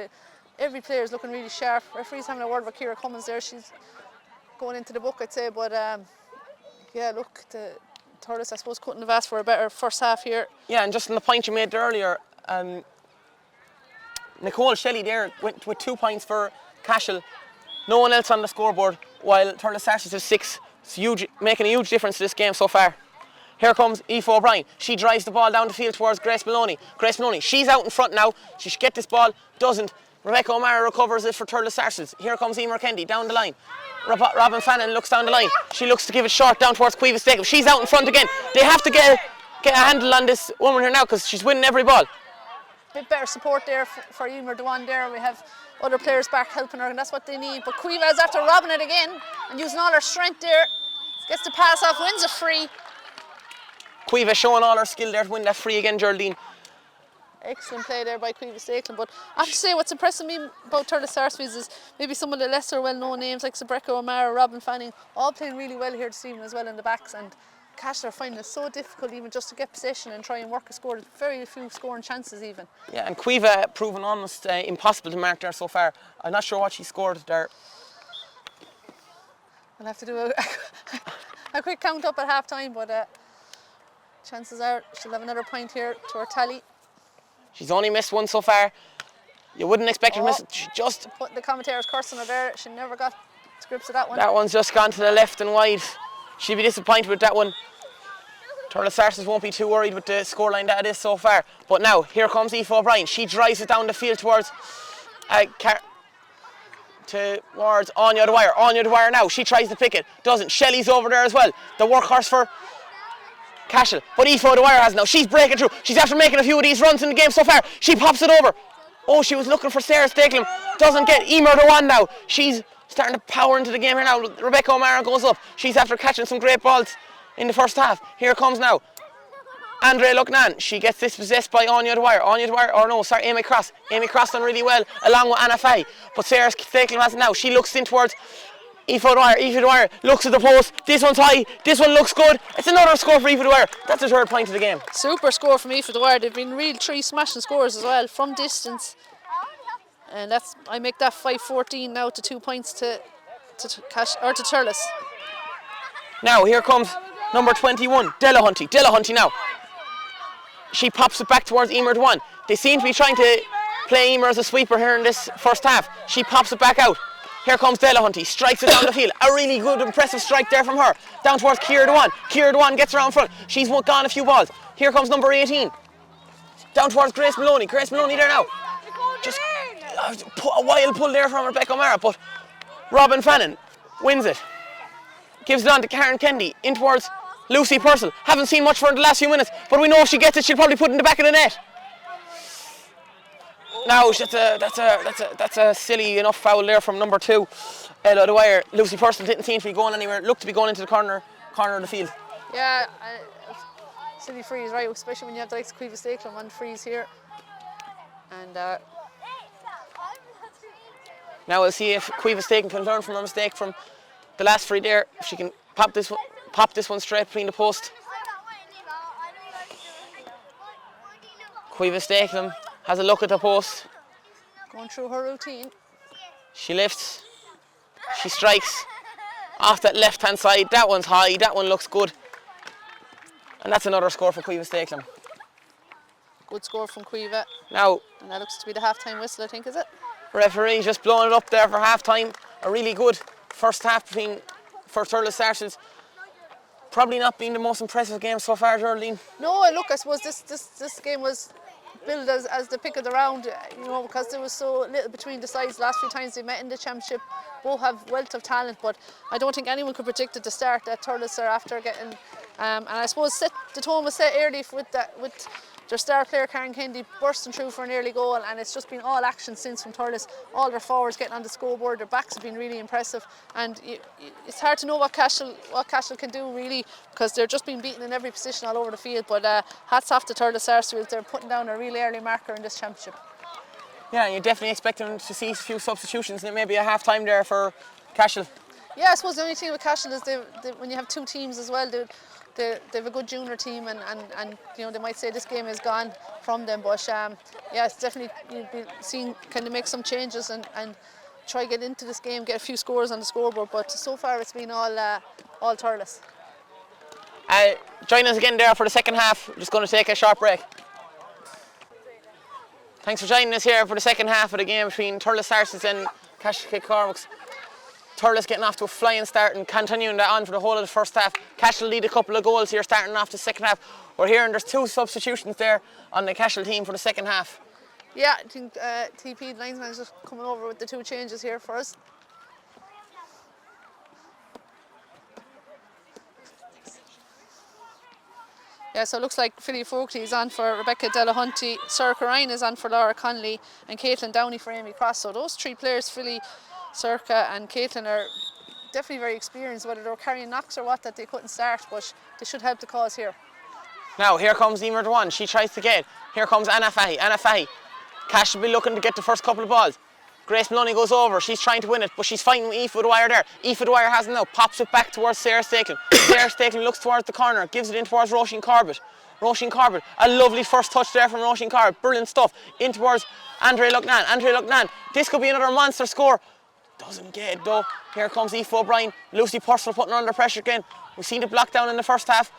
Every player is looking really sharp. Referee's having a word with Ciara Cummins there. She's going into the book, I'd say, but yeah, look, the Thurles, I suppose, couldn't have asked for a better first half here. Yeah, and just on the point you made there earlier, Nicole Shelley there went with 2 points for Cashel. No one else on the scoreboard, while Thurles Sarsfields has 6. It's huge, making a huge difference to this game so far. Here comes Aoife O'Brien. She drives the ball down the field towards Grace Maloney. Grace Maloney, she's out in front now. She should get this ball, doesn't. Rebecca O'Mara recovers it for Thurles Sarsfields. Here comes Emer Kendi down the line. Robin Fannin looks down the line. She looks to give it short down towards Cueva Stakelum. She's out in front again. They have to get a handle on this woman here now because she's winning every ball. Bit better support there for Emer Dewan there. We have other players back helping her and that's what they need. But Cueva is after robbing it again and using all her strength there. Gets the pass off, wins a free. Cueva showing all her skill there to win that free again, Geraldine. Excellent play there by Cueva Stakelum. But I have to say, what's impressing me about Thurles Sarsfields is maybe some of the lesser well-known names like Rebecca O'Mara, Robin Fanning, all playing really well here this evening as well in the backs. And Cashel are finding it so difficult even just to get possession and try and work a score. There's very few scoring chances even. Yeah, and Cueva proven almost impossible to mark there so far. I'm not sure what she scored there. I'll have to do a quick count up at half time, but chances are she'll have another point here to her tally. She's only missed one so far. You wouldn't expect her to miss it. She just... Putting the commentator's cursing her there. She never got to grips with that one. That one's just gone to the left and wide. She'll be disappointed with that one. Thurles Sarsfields won't be too worried with the scoreline that it is so far. But now, here comes Aoife O'Brien. She drives it down the field towards Anya Dwyer. Anya Dwyer now, she tries to pick it. Doesn't. Shelley's over there as well. The workhorse for Cashel. But Aoife Dwyer has now. She's breaking through. She's after making a few of these runs in the game so far. She pops it over. Oh, she was looking for Sarah Stakelum. Doesn't get Emer Dewan now. She's starting to power into the game here now. Rebecca O'Mara goes up. She's after catching some great balls in the first half. Here comes now Andrea Lucknan. She gets dispossessed by Anya Dwyer. Amy Cross. Amy Cross done really well along with Anna Fahey. But Sarah Stakelum has it now. She looks in towards Aoife Dwyer. Aoife Dwyer looks at the post. This one's high. This one looks good. It's another score for Aoife Dwyer. That's the third point of the game. Super score from Aoife Dwyer. They've been real 3 smashing scores as well from distance. And I make that 5-14 now to 2 points to Thurles. Now here comes number 21, Della Hunty now. She pops it back towards Emer Dewan. They seem to be trying to play Emer as a sweeper here in this first half. She pops it back out. Here comes Della Hunty, strikes it down the field. A really good, impressive strike there from her. Down towards Ciara Dewan. Ciara Dewan gets around front. She's gone a few balls. Here comes number 18. Down towards Grace Maloney. Grace Maloney there now. Just a wild pull there from Rebecca O'Mara, but Robin Fannin wins it. Gives it on to Karen Kendi, in towards Lucy Purcell. Haven't seen much for her in the last few minutes, but we know if she gets it, she'll probably put it in the back of the net. Now that's a silly enough foul there from number 2, Ella Dwyer. Lucy Purcell didn't seem to be going anywhere. Looked to be going into the corner of the field. Yeah, silly freeze, right? Especially when you have the likes of Cueva Stakelum on freeze here. And now we'll see if Cueva Stakelum can learn from her mistake from the last free there. If she can pop this one straight between the post. Cueva Stakelum has a look at the post. Going through her routine. She lifts. She strikes off that left-hand side. That one's high. That one looks good. And that's another score for Cueva Stakelum. Good score from Cueva. Now, and that looks to be the half-time whistle, I think, is it? Referee just blowing it up there for half-time. A really good first half for Thurles Sarsfields. Probably not been the most impressive game so far, Geraldine. No, look, I suppose this game was billed as the pick of the round, you know, because there was so little between the sides last few times they met in the championship. Both have wealth of talent, but I don't think anyone could predict at the start that Thurles are after getting. And I suppose the tone was set early with their star player Karen Kennedy bursting through for an early goal, and it's just been all action since from Thurles. All their forwards getting on the scoreboard, their backs have been really impressive, and it's hard to know what Cashel can do really, because they're just being beaten in every position all over the field. But hats off to Thurles Sars, they're putting down a real early marker in this championship. Yeah, you're definitely expecting to see a few substitutions and maybe a half time there for Cashel. Yeah, I suppose the only thing with Cashel is when you have two teams as well, they have a good junior team, and you know, they might say this game is gone from them, but yeah, it's definitely, you'll be seeing, can they make some changes and try get into this game, get a few scores on the scoreboard, but so far it's been all Thurles. Join us again there for the second half. We're just going to take a short break. Thanks for joining us here for the second half of the game between Thurles Sars and Cashel Cormacs. Thurles getting off to a flying start and continuing that on for the whole of the first half. Cashel lead a couple of goals here starting off the second half. We're hearing there's 2 substitutions there on the Cashel team for the second half. Yeah, I think TP, the linesman, is just coming over with the 2 changes here for us. Yeah, so it looks like Philly Fogarty is on for Rebecca Delahunty, Circa Ryan is on for Laura Connolly, and Caitlin Downey for Amy Cross. So those 3 players, Philly, Circa and Caitlin, are definitely very experienced, whether they're carrying knocks or what, that they couldn't start, but they should help the cause here. Now here comes Emer Dewan, she tries to get it. Here comes Anna Fahy. Cash will be looking to get the first couple of balls. Grace Maloney goes over, she's trying to win it, but she's fighting with Aoife Dwyer there. Aoife Dwyer has it now, pops it back towards Sarah Stakelin. Sarah Stakelin looks towards the corner, gives it in towards Roisin Corbett. Roisin Corbett, a lovely first touch there from Roisin Corbett, brilliant stuff. In towards Andrea Lucknan. This could be another monster score. Doesn't get it though. Here comes Aoife O'Brien. Lucy Purcell putting her under pressure again. We've seen the block down in the first half.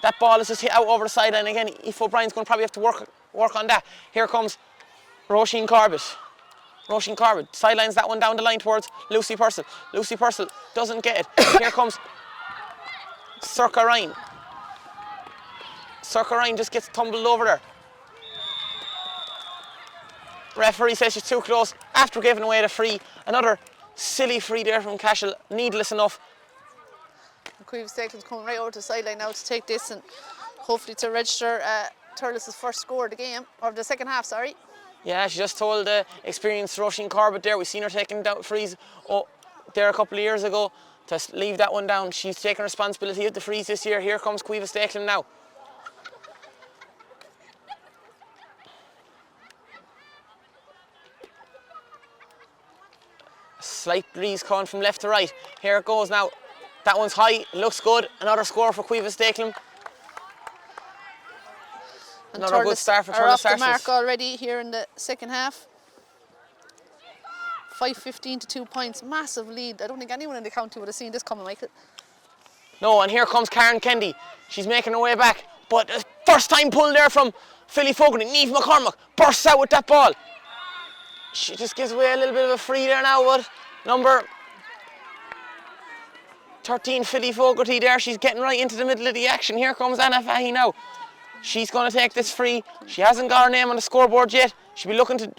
That ball is just hit out over the sideline again. Aoife O'Brien's going to probably have to work on that. Here comes Roisin Corbett. Roisin Corbett sidelines that one down the line towards Lucy Purcell. Lucy Purcell doesn't get it. Here comes Circa Ryan. Circa Ryan just gets tumbled over there. Referee says she's too close after giving away the free. Another silly free there from Cashel, needless enough. Queeve Stakeland's coming right over to the sideline now to take this and hopefully to register Thurles' first score of the game, or of the second half, sorry. Yeah, she just told experienced Roisin Corbett there. We've seen her taking down frees there a couple of years ago to leave that one down. She's taking responsibility of the frees this year. Here comes Queeve Stakeland now. Slight breeze coming from left to right. Here it goes now. That one's high, looks good. Another score for Queeve Stakelin. Another good start for Thurles Sars. Off the mark already here in the second half. 5-15 to 2 points, massive lead. I don't think anyone in the county would have seen this coming, Michael. No, and here comes Karen Kennedy. She's making her way back, but first time pull there from Philly Fogarty. Niamh McCormack bursts out with that ball. She just gives away a little bit of a free there now, but number 13, Philly Fogarty there. She's getting right into the middle of the action. Here comes Anna Fahy now. She's going to take this free. She hasn't got her name on the scoreboard yet. She'll be looking to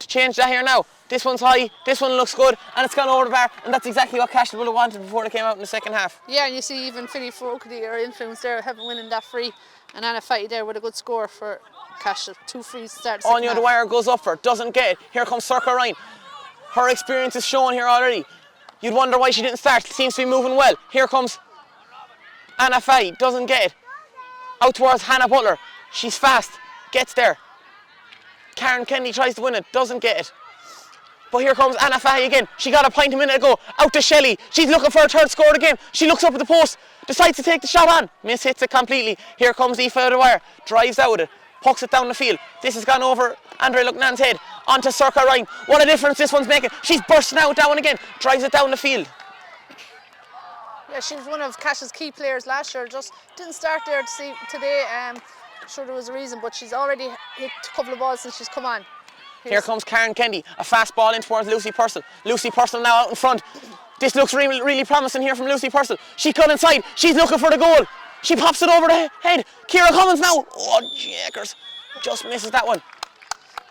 change that here now. This one's high, this one looks good, and it's gone over the bar, and that's exactly what Cashel would have wanted before they came out in the second half. Yeah, and you see even Philly Fogarty are influenced there, having winning that free, and Anna Fahy there with a good score for Cashel. 2 frees to start the second half. Dwyer goes up for it, doesn't get it. Here comes Circa Ryan. Her experience is shown here already. You'd wonder why she didn't start. Seems to be moving well. Here comes Anna Fahy, doesn't get it. Out towards Hannah Butler. She's fast, gets there. Karen Kennedy tries to win it, doesn't get it. But here comes Anna Fahy again. She got a point a minute ago. Out to Shelley. She's looking for her third score of the game. She looks up at the post, decides to take the shot on. Hits it completely. Here comes Aoife Dwyer. Drives out it. Pucks it down the field. This has gone over Andrea Lucknan's head. Onto Circa Ryan. What a difference this one's making. She's bursting out that one again. Drives it down the field. Yeah, she was one of Cashel's key players last year. Just didn't start there to see today. I'm sure there was a reason, but she's already hit a couple of balls since she's come on. Here comes Karen Kennedy, a fast ball in towards Lucy Purcell. Lucy Purcell now out in front. This looks really, really promising here from Lucy Purcell. She cut inside, she's looking for the goal. She pops it over the head. Ciara Cummins now. Oh, jackers. Just misses that one.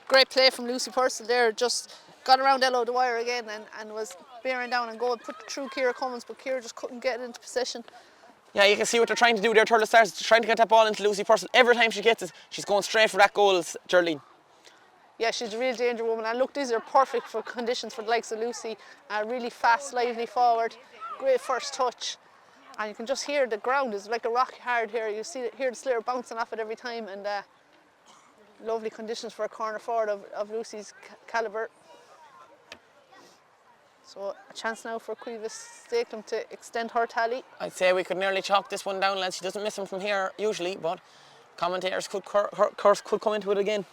Great play from Lucy Purcell there. Just got around Elo Dwyer again and was bearing down and goal. Put through Ciara Cummins, but Ciara just couldn't get it into possession. Yeah, you can see what they're trying to do there. Thurles Stars trying to get that ball into Lucy Purcell. Every time she gets it, she's going straight for that goal, Geraldine. Yeah, she's a real danger woman. And look, these are perfect for conditions for the likes of Lucy. Really fast, lively forward. Great first touch. And you can just hear the ground is like a rock hard here. You hear the sliotar bouncing off it every time. And lovely conditions for a corner forward of Lucy's calibre. So a chance now for Cuevas Stakelum to extend her tally. I'd say we could nearly chalk this one down, lads. She doesn't miss them from here usually, but commentators could could come into it again.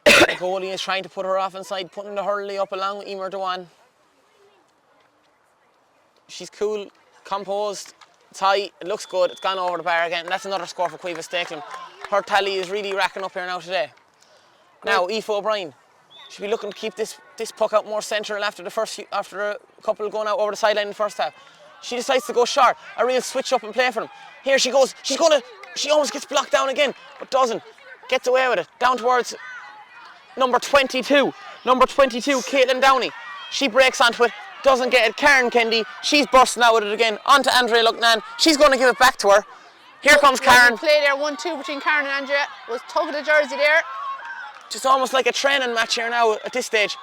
The goalie is trying to put her off inside, putting the hurley up along with Emer Dewan. She's cool, composed, it's high, it looks good, it's gone over the bar again, and that's another score for Cuevas Stakelum. Her tally is really racking up here now today. Now, Aoife O'Brien should be looking to keep this puck out more central after a couple going out over the sideline in the first half. She decides to go short, a real switch up and play for them. Here she goes, she almost gets blocked down again, but doesn't. Gets away with it, down towards number 22. Number 22, Caitlin Downey. She breaks onto it, doesn't get it. Karen Kendi, she's bursting out with it again. Onto Andrea Lucknan, she's going to give it back to her. Here comes Karen. Play there, 1-2 between Karen and Andrea. Was tugging the jersey there. Just almost like a training match here now at this stage.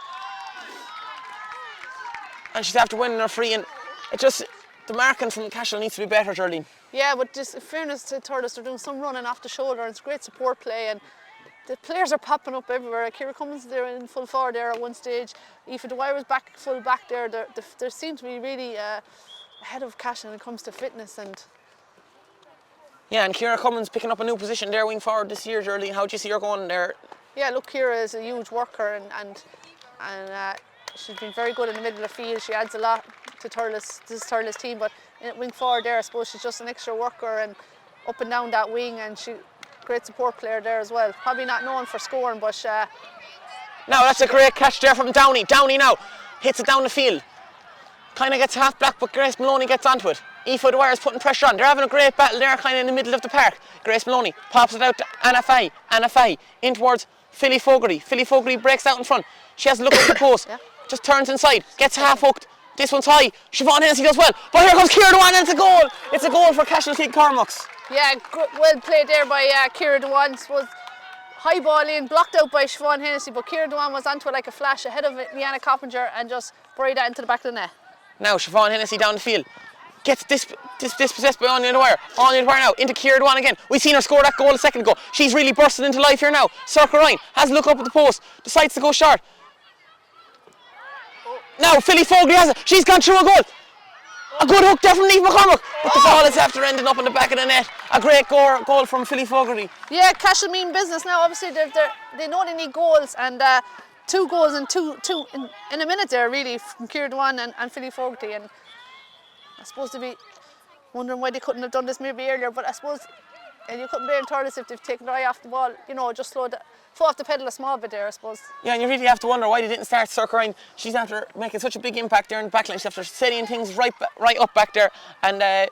And she's after winning her free, and the marking from Cashel needs to be better, Geraldine. Yeah, but just in fairness to Thurles, they're doing some running off the shoulder, and it's great support play, and the players are popping up everywhere. Ciara Cummins there in full forward there at one stage. Aoife Dwyer was back full back there. They seem to be really ahead of Cashel when it comes to fitness. And yeah, and Ciara Cummins picking up a new position there wing forward this year, Geraldine. How do you see her going there? Yeah, look, Ciara is a huge worker, and she's been very good in the middle of the field. She adds a lot to this Thurles team, but in wing forward there, I suppose she's just an extra worker and up and down that wing, and she great support player there as well. Probably not known for scoring, but now that's a great catch there from Downey. Downey now hits it down the field. Kind of gets half black, but Grace Maloney gets onto it. Aoife Dwyer is putting pressure on. They're having a great battle there, kind of in the middle of the park. Grace Maloney pops it out to Anna Fahy. Anna Fahy in towards Philly Fogarty. Philly Fogarty breaks out in front. She has a look at the post. Yeah. Just turns inside, gets half hooked. This one's high. Siobhan Hennessy does well. But here comes Ciara Dewan, and it's a goal. It's a goal for Cashel Cormacs. Yeah, well played there by Ciara Dewan. Was high ball in, blocked out by Siobhan Hennessy, but Ciara Dewan was onto it like a flash ahead of Leanna Coppinger and just buried that into the back of the net. Now Siobhan Hennessy down the field. Gets dispossessed by Anya Dwyer. Anya Dwyer now into Ciara Dewan again. We've seen her score that goal a second ago. She's really bursting into life here now. Circa Ryan has a look up at the post. Decides to go short. Now Philly Fogarty has it. She's gone through a goal. A good hook there from Niamh McCormack, but the ball is after ending up in the back of the net. A great goal from Philly Fogarty. Yeah, Cashel mean business now. Obviously, they know they need goals, and 2 goals in in a minute there, really, from Ciara Dewan and Philly Fogarty. And I suppose to be wondering why they couldn't have done this maybe earlier, but I suppose you couldn't blame Thurles if they've taken their eye off the ball. You know, just foot off the pedal a small bit there, I suppose. Yeah, and you really have to wonder why they didn't start Circa Ryan. She's after making such a big impact there in the backline. She's after steadying things right up back there. And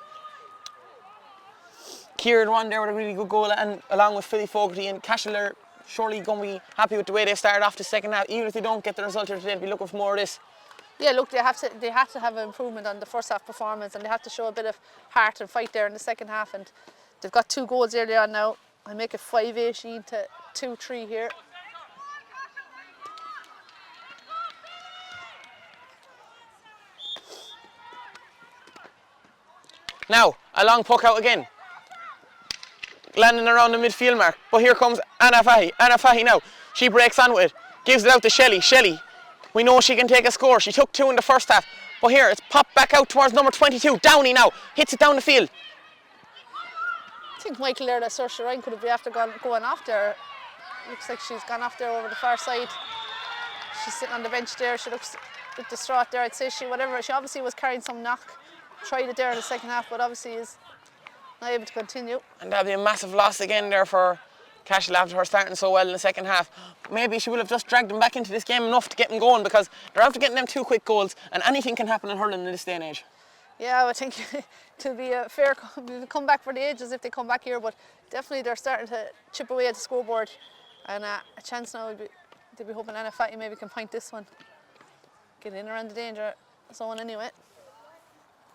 Ciara Dewan there with a really good goal, and along with Philly Fogarty, and Cashel are surely going to be happy with the way they started off the second half. Even if they don't get the result here today, they'll be looking for more of this. Yeah, look, they have to have an improvement on the first half performance, and they have to show a bit of heart and fight there in the second half. And they've got 2 goals early on now. I make it 5-18 to 2-3 here. Now, a long puck out again. Landing around the midfield mark. But here comes Anna Fahy. Anna Fahy now. She breaks on with it. Gives it out to Shelley. Shelley, we know she can take a score. She took 2 in the first half. But here, it's popped back out towards number 22. Downey now. Hits it down the field. I think Michael there, that Saoirse Ryan could have been after going off there. Looks like she's gone off there over the far side. She's sitting on the bench there. She looks a bit distraught there. I'd say she obviously was carrying some knock. Tried it there in the second half, but obviously is not able to continue. And that'll be a massive loss again there for Cashel after her starting so well in the second half. Maybe she will have just dragged them back into this game enough to get them going, because they're after getting them 2 quick goals, and anything can happen in hurling in this day and age. Yeah, I think it'll be a fair comeback for the ages if they come back here, but definitely they're starting to chip away at the scoreboard, and a chance now they'll be hoping Anna Fatty maybe can point this one, get in around the danger zone anyway.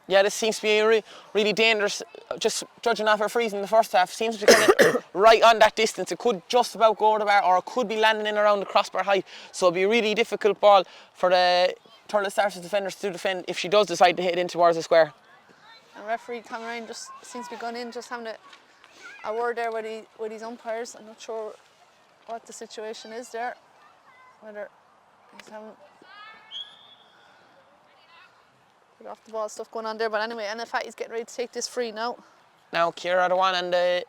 Yeah, this seems to be really dangerous. Just judging off her freeze in the first half, seems to be kind of right on that distance. It could just about go over the bar, or it could be landing in around the crossbar height. So it'll be a really difficult ball for the Thurles Sars defenders to defend if she does decide to hit it in towards the square. And referee Cameron just seems to be gone in, just having a word there with his umpires. I'm not sure what the situation is there, whether he's having bit off the ball stuff going on there, but anyway, Anna Fatty's getting ready to take this free now. Now Ciara the one and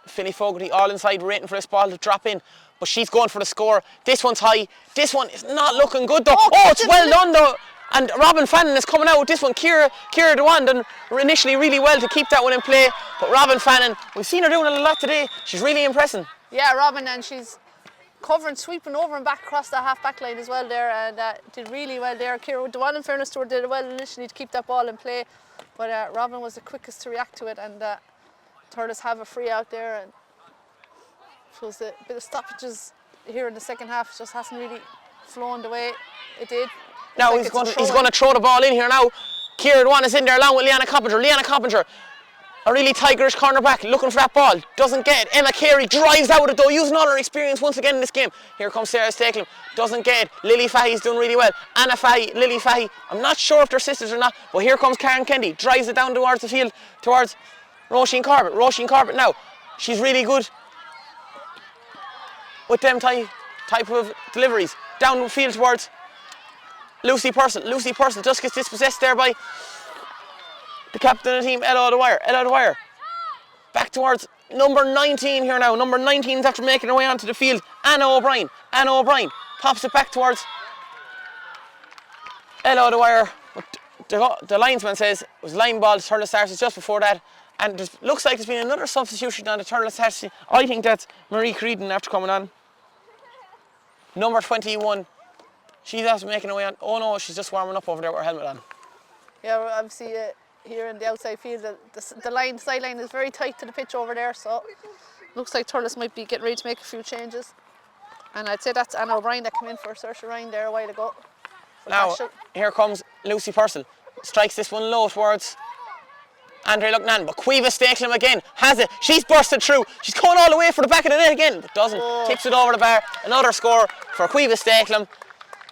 Philly Fogarty all inside waiting for this ball to drop in, but she's going for the score. This one's high. This one is not looking good though. Oh, it's well done though. And Robin Fannin is coming out with this one. Ciara the one done initially really well to keep that one in play, but Robin Fannin, we've seen her doing it a lot today. She's really impressing. Yeah, Robin, and she's covering, sweeping over and back across the half-back line as well there, and did really well there. Ciara the one, in fairness to her, did well initially to keep that ball in play, but Robin was the quickest to react to it, and Thurles have a free out there, and shows a bit of stoppages here in the second half. Just hasn't really flown the way it did. Now he's going to throw the ball in here now. Ciara the one is in there along with Leanna Coppinger. Leanna Coppinger, a really tigerish cornerback, looking for that ball. Doesn't get it. Emma Carey drives out with it though, using all her experience once again in this game. Here comes Sarah Stakelum. Doesn't get it. Lily Fahey's doing really well. Anna Fahey, Lily Fahey. I'm not sure if they're sisters or not, but here comes Karen Kendi. Drives it down towards the field, towards Roisin Corbett. Roisin Corbett now. She's really good with them type of deliveries. Down the field towards Lucy Purcell. Lucy Purcell just gets dispossessed there by the captain of the team, Ella O'Dwyer. Ella O'Dwyer back towards number 19 here now. Number 19 is after making her way onto the field. Anna O'Brien. Anna O'Brien pops it back towards Ella O'Dwyer. The linesman says it was line ball to Thurles Sars just before that. And it looks like there's been another substitution on the Thurles Sars. I think that's Marie Creedon after coming on. Number 21. She's after making her way on. Oh no, she's just warming up over there with her helmet on. Yeah, well, obviously here in the outside field, the sideline is very tight to the pitch over there, so looks like Thurles might be getting ready to make a few changes. And I'd say that's Anna O'Brien that came in for Saoirse Ryan there a while ago. Now, Cashel. here comes Lucy Purcell. Strikes this one low towards Andre Lucknan, but Caoimhe Stakelum again has it. She's bursted through. She's going all the way for the back of the net again, but doesn't. Tips it over the bar. Another score for Caoimhe Stakelum.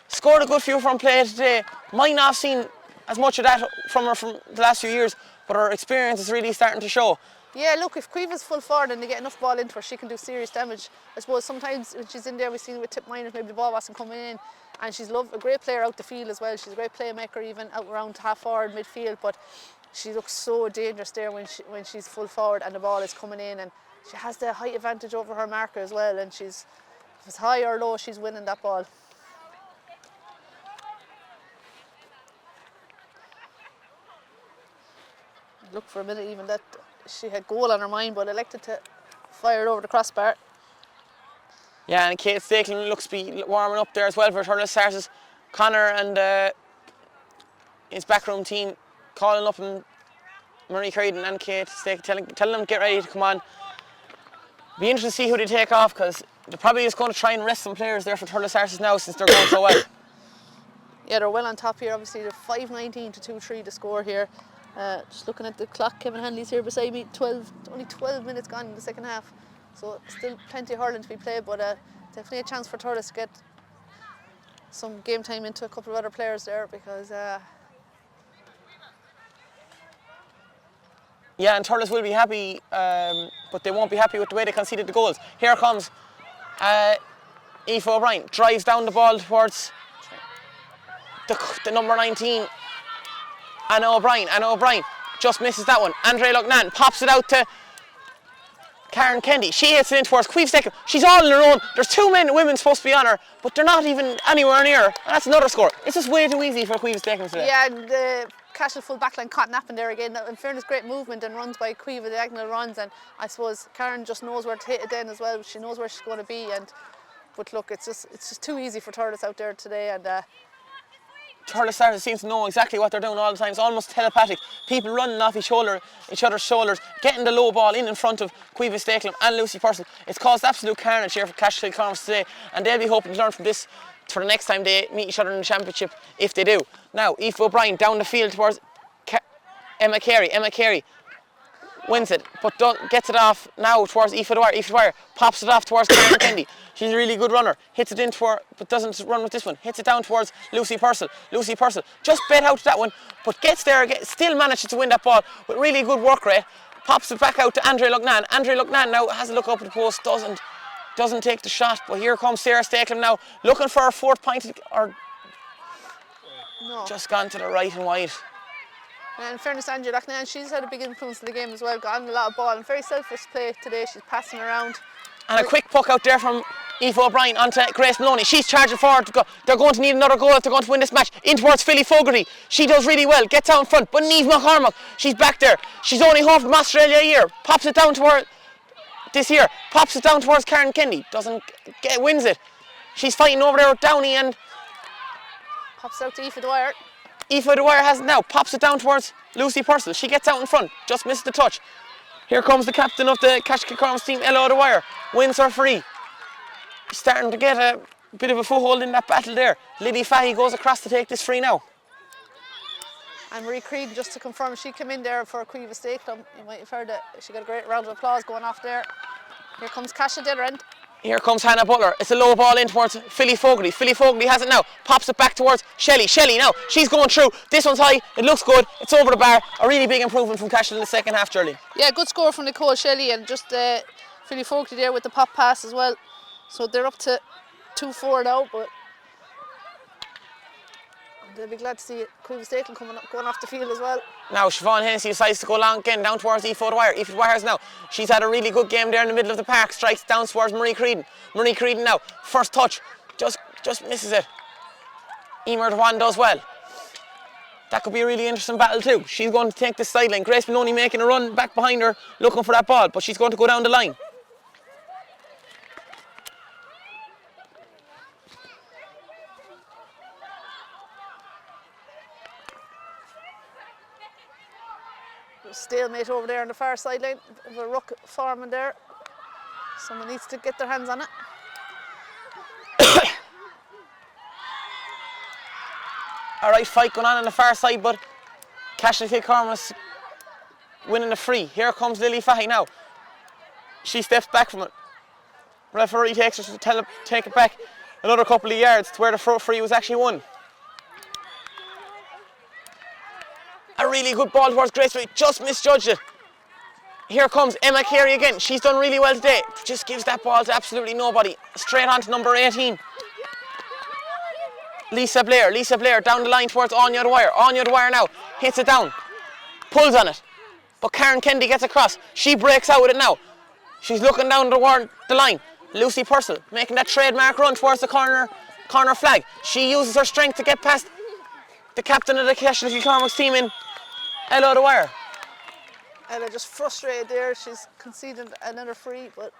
Scored a good few from play today. Might not have seen as much of that from her from the last few years, but her experience is really starting to show. Yeah, look, if Caoimhe's full forward and they get enough ball into her, she can do serious damage. I suppose sometimes when she's in there, we've seen it with tip minors, maybe the ball wasn't coming in, and she's a great player out the field as well. She's a great playmaker even out around half forward, midfield, but she looks so dangerous there when she's full forward and the ball is coming in, and she has the height advantage over her marker as well, and if it's high or low, she's winning that ball. Look for a minute even that she had goal on her mind, but elected to fire it over the crossbar. Yeah, and Kate Stakelum looks to be warming up there as well for Thurles Sars. Connor and his backroom team calling up and Marie Creedon and Kate Stakelum, telling them to get ready to come on. Be interesting to see who they take off, because they're probably just going to try and rest some players there for Thurles Sars now since they're going so well. Yeah, they're well on top here. Obviously, they're 5-19 to 2-3 to score here. Just looking at the clock, Kevin Hanley's here beside me. Only 12 minutes gone in the second half, so still plenty of hurling to be played, but definitely a chance for Thurles to get some game time into a couple of other players there, because yeah, and Thurles will be happy, but they won't be happy with the way they conceded the goals. Here comes Aoife O'Brien, drives down the ball towards the number 19. Anna O'Brien just misses that one. Andre Lucknan pops it out to Karen Kendi. She hits it in towards Caoimhe Stakelum. She's all on her own. There's two men and women supposed to be on her, but they're not even anywhere near her. And that's another score. It's just way too easy for Caoimhe Stakelum today. yeah, and the Cashel full backline caught napping there again. In fairness, great movement and runs by Caoimhe, diagonal runs, and I suppose Karen just knows where to hit it then as well. She knows where she's going to be, but look, it's just too easy for Thurles out there today, and Thurles Sars seem to know exactly what they're doing all the time. It's almost telepathic. People running off each other's shoulders, getting the low ball in front of Cueva Stakelum and Lucy Purcell. It's caused absolute carnage here for Cashel Cormacs today, and they'll be hoping to learn from this for the next time they meet each other in the championship, if they do. Now, Aoife O'Brien down the field towards Emma Carey. Emma Carey wins it, but gets it off now towards Aoife Dwyer. Aoife Dwyer pops it off towards Karen Kendi. She's a really good runner. Hits it in toward, but doesn't run with this one. Hits it down towards Lucy Purcell. Lucy Purcell just bet out that one, but gets there, still manages to win that ball with really good work rate. Pops it back out to Andrea Lugnan. Andrea Lugnan now has a look up at the post, doesn't take the shot, but here comes Sarah Stakelum now, looking for her fourth point, or No. just gone to the right and wide. And in fairness, Andrea Lachlan, she's had a big influence in the game as well, got on a lot of ball and very selfless play today. She's passing around. And a quick puck out there from Aoife O'Brien onto Grace Maloney. She's charging forward to go. They're going to need another goal if they're going to win this match. In towards Philly Fogarty. She does really well. Gets out in front. But Niamh McCormack, she's back there. She's only home from Australia a year. Pops it down toward this year. Pops it down towards Karen Kendi. Wins it. She's fighting over there with Downey and Pops out to Aoife Dwyer. Aoife Dwyer has it now. Pops it down towards Lucy Purcell. She gets out in front. Just missed the touch. Here comes the captain of the Cashel Cormacs team, Ella Dwyer. Wins her free. Starting to get a bit of a foothold in that battle there. Lily Fahy goes across to take this free now. And Marie Creed, just to confirm, she came in there for Cueva Stakelum. You might have heard that she got a great round of applause going off there. Here comes Cashel the other end. Here comes Hannah Butler. It's a low ball in towards Philly Fogarty. Philly Fogarty has it now. Pops it back towards Shelley. Shelley now. She's going through. This one's high. It looks good. It's over the bar. A really big improvement from Cashel in the second half, Shirley. Yeah, good score from Nicole Shelley and just Philly Fogarty there with the pop pass as well. So they're up to 2-4 now, but they'll be glad to see Cueva Stakelum going off the field as well. Now Siobhan Hennessy decides to go long again down towards Aoife Dwyer. Aoife Dwyer now. She's had a really good game there in the middle of the park. Strikes down towards Marie Creedon. Marie Creedon now. First touch. Just misses it. Emer Dwan does well. That could be a really interesting battle too. She's going to take the sideline. Grace Maloney making a run back behind her, looking for that ball, but she's going to go down the line. Stalemate over there on the far sideline of a ruck forming there. Someone needs to get their hands on it. Alright, fight going on the far side, but Cashel Cormacs winning the free. Here comes Lily Fahy now. She steps back from it. Referee takes her to take it back another couple of yards to where the free was actually won. A really good ball towards Grace, but just misjudged it. Here comes Emma Carey again. She's done really well today. Just gives that ball to absolutely nobody. Straight on to number 18. Lisa Blair down the line towards Anya Dwyer. Anya Dwyer now hits it down. Pulls on it. But Karen Kendi gets across. She breaks out with it now. She's looking down toward the line. Lucy Purcell making that trademark run towards the corner flag. She uses her strength to get past the captain of the Cashel Cormacs team in Ella Dwyer. Ella just frustrated there. She's conceded another free, but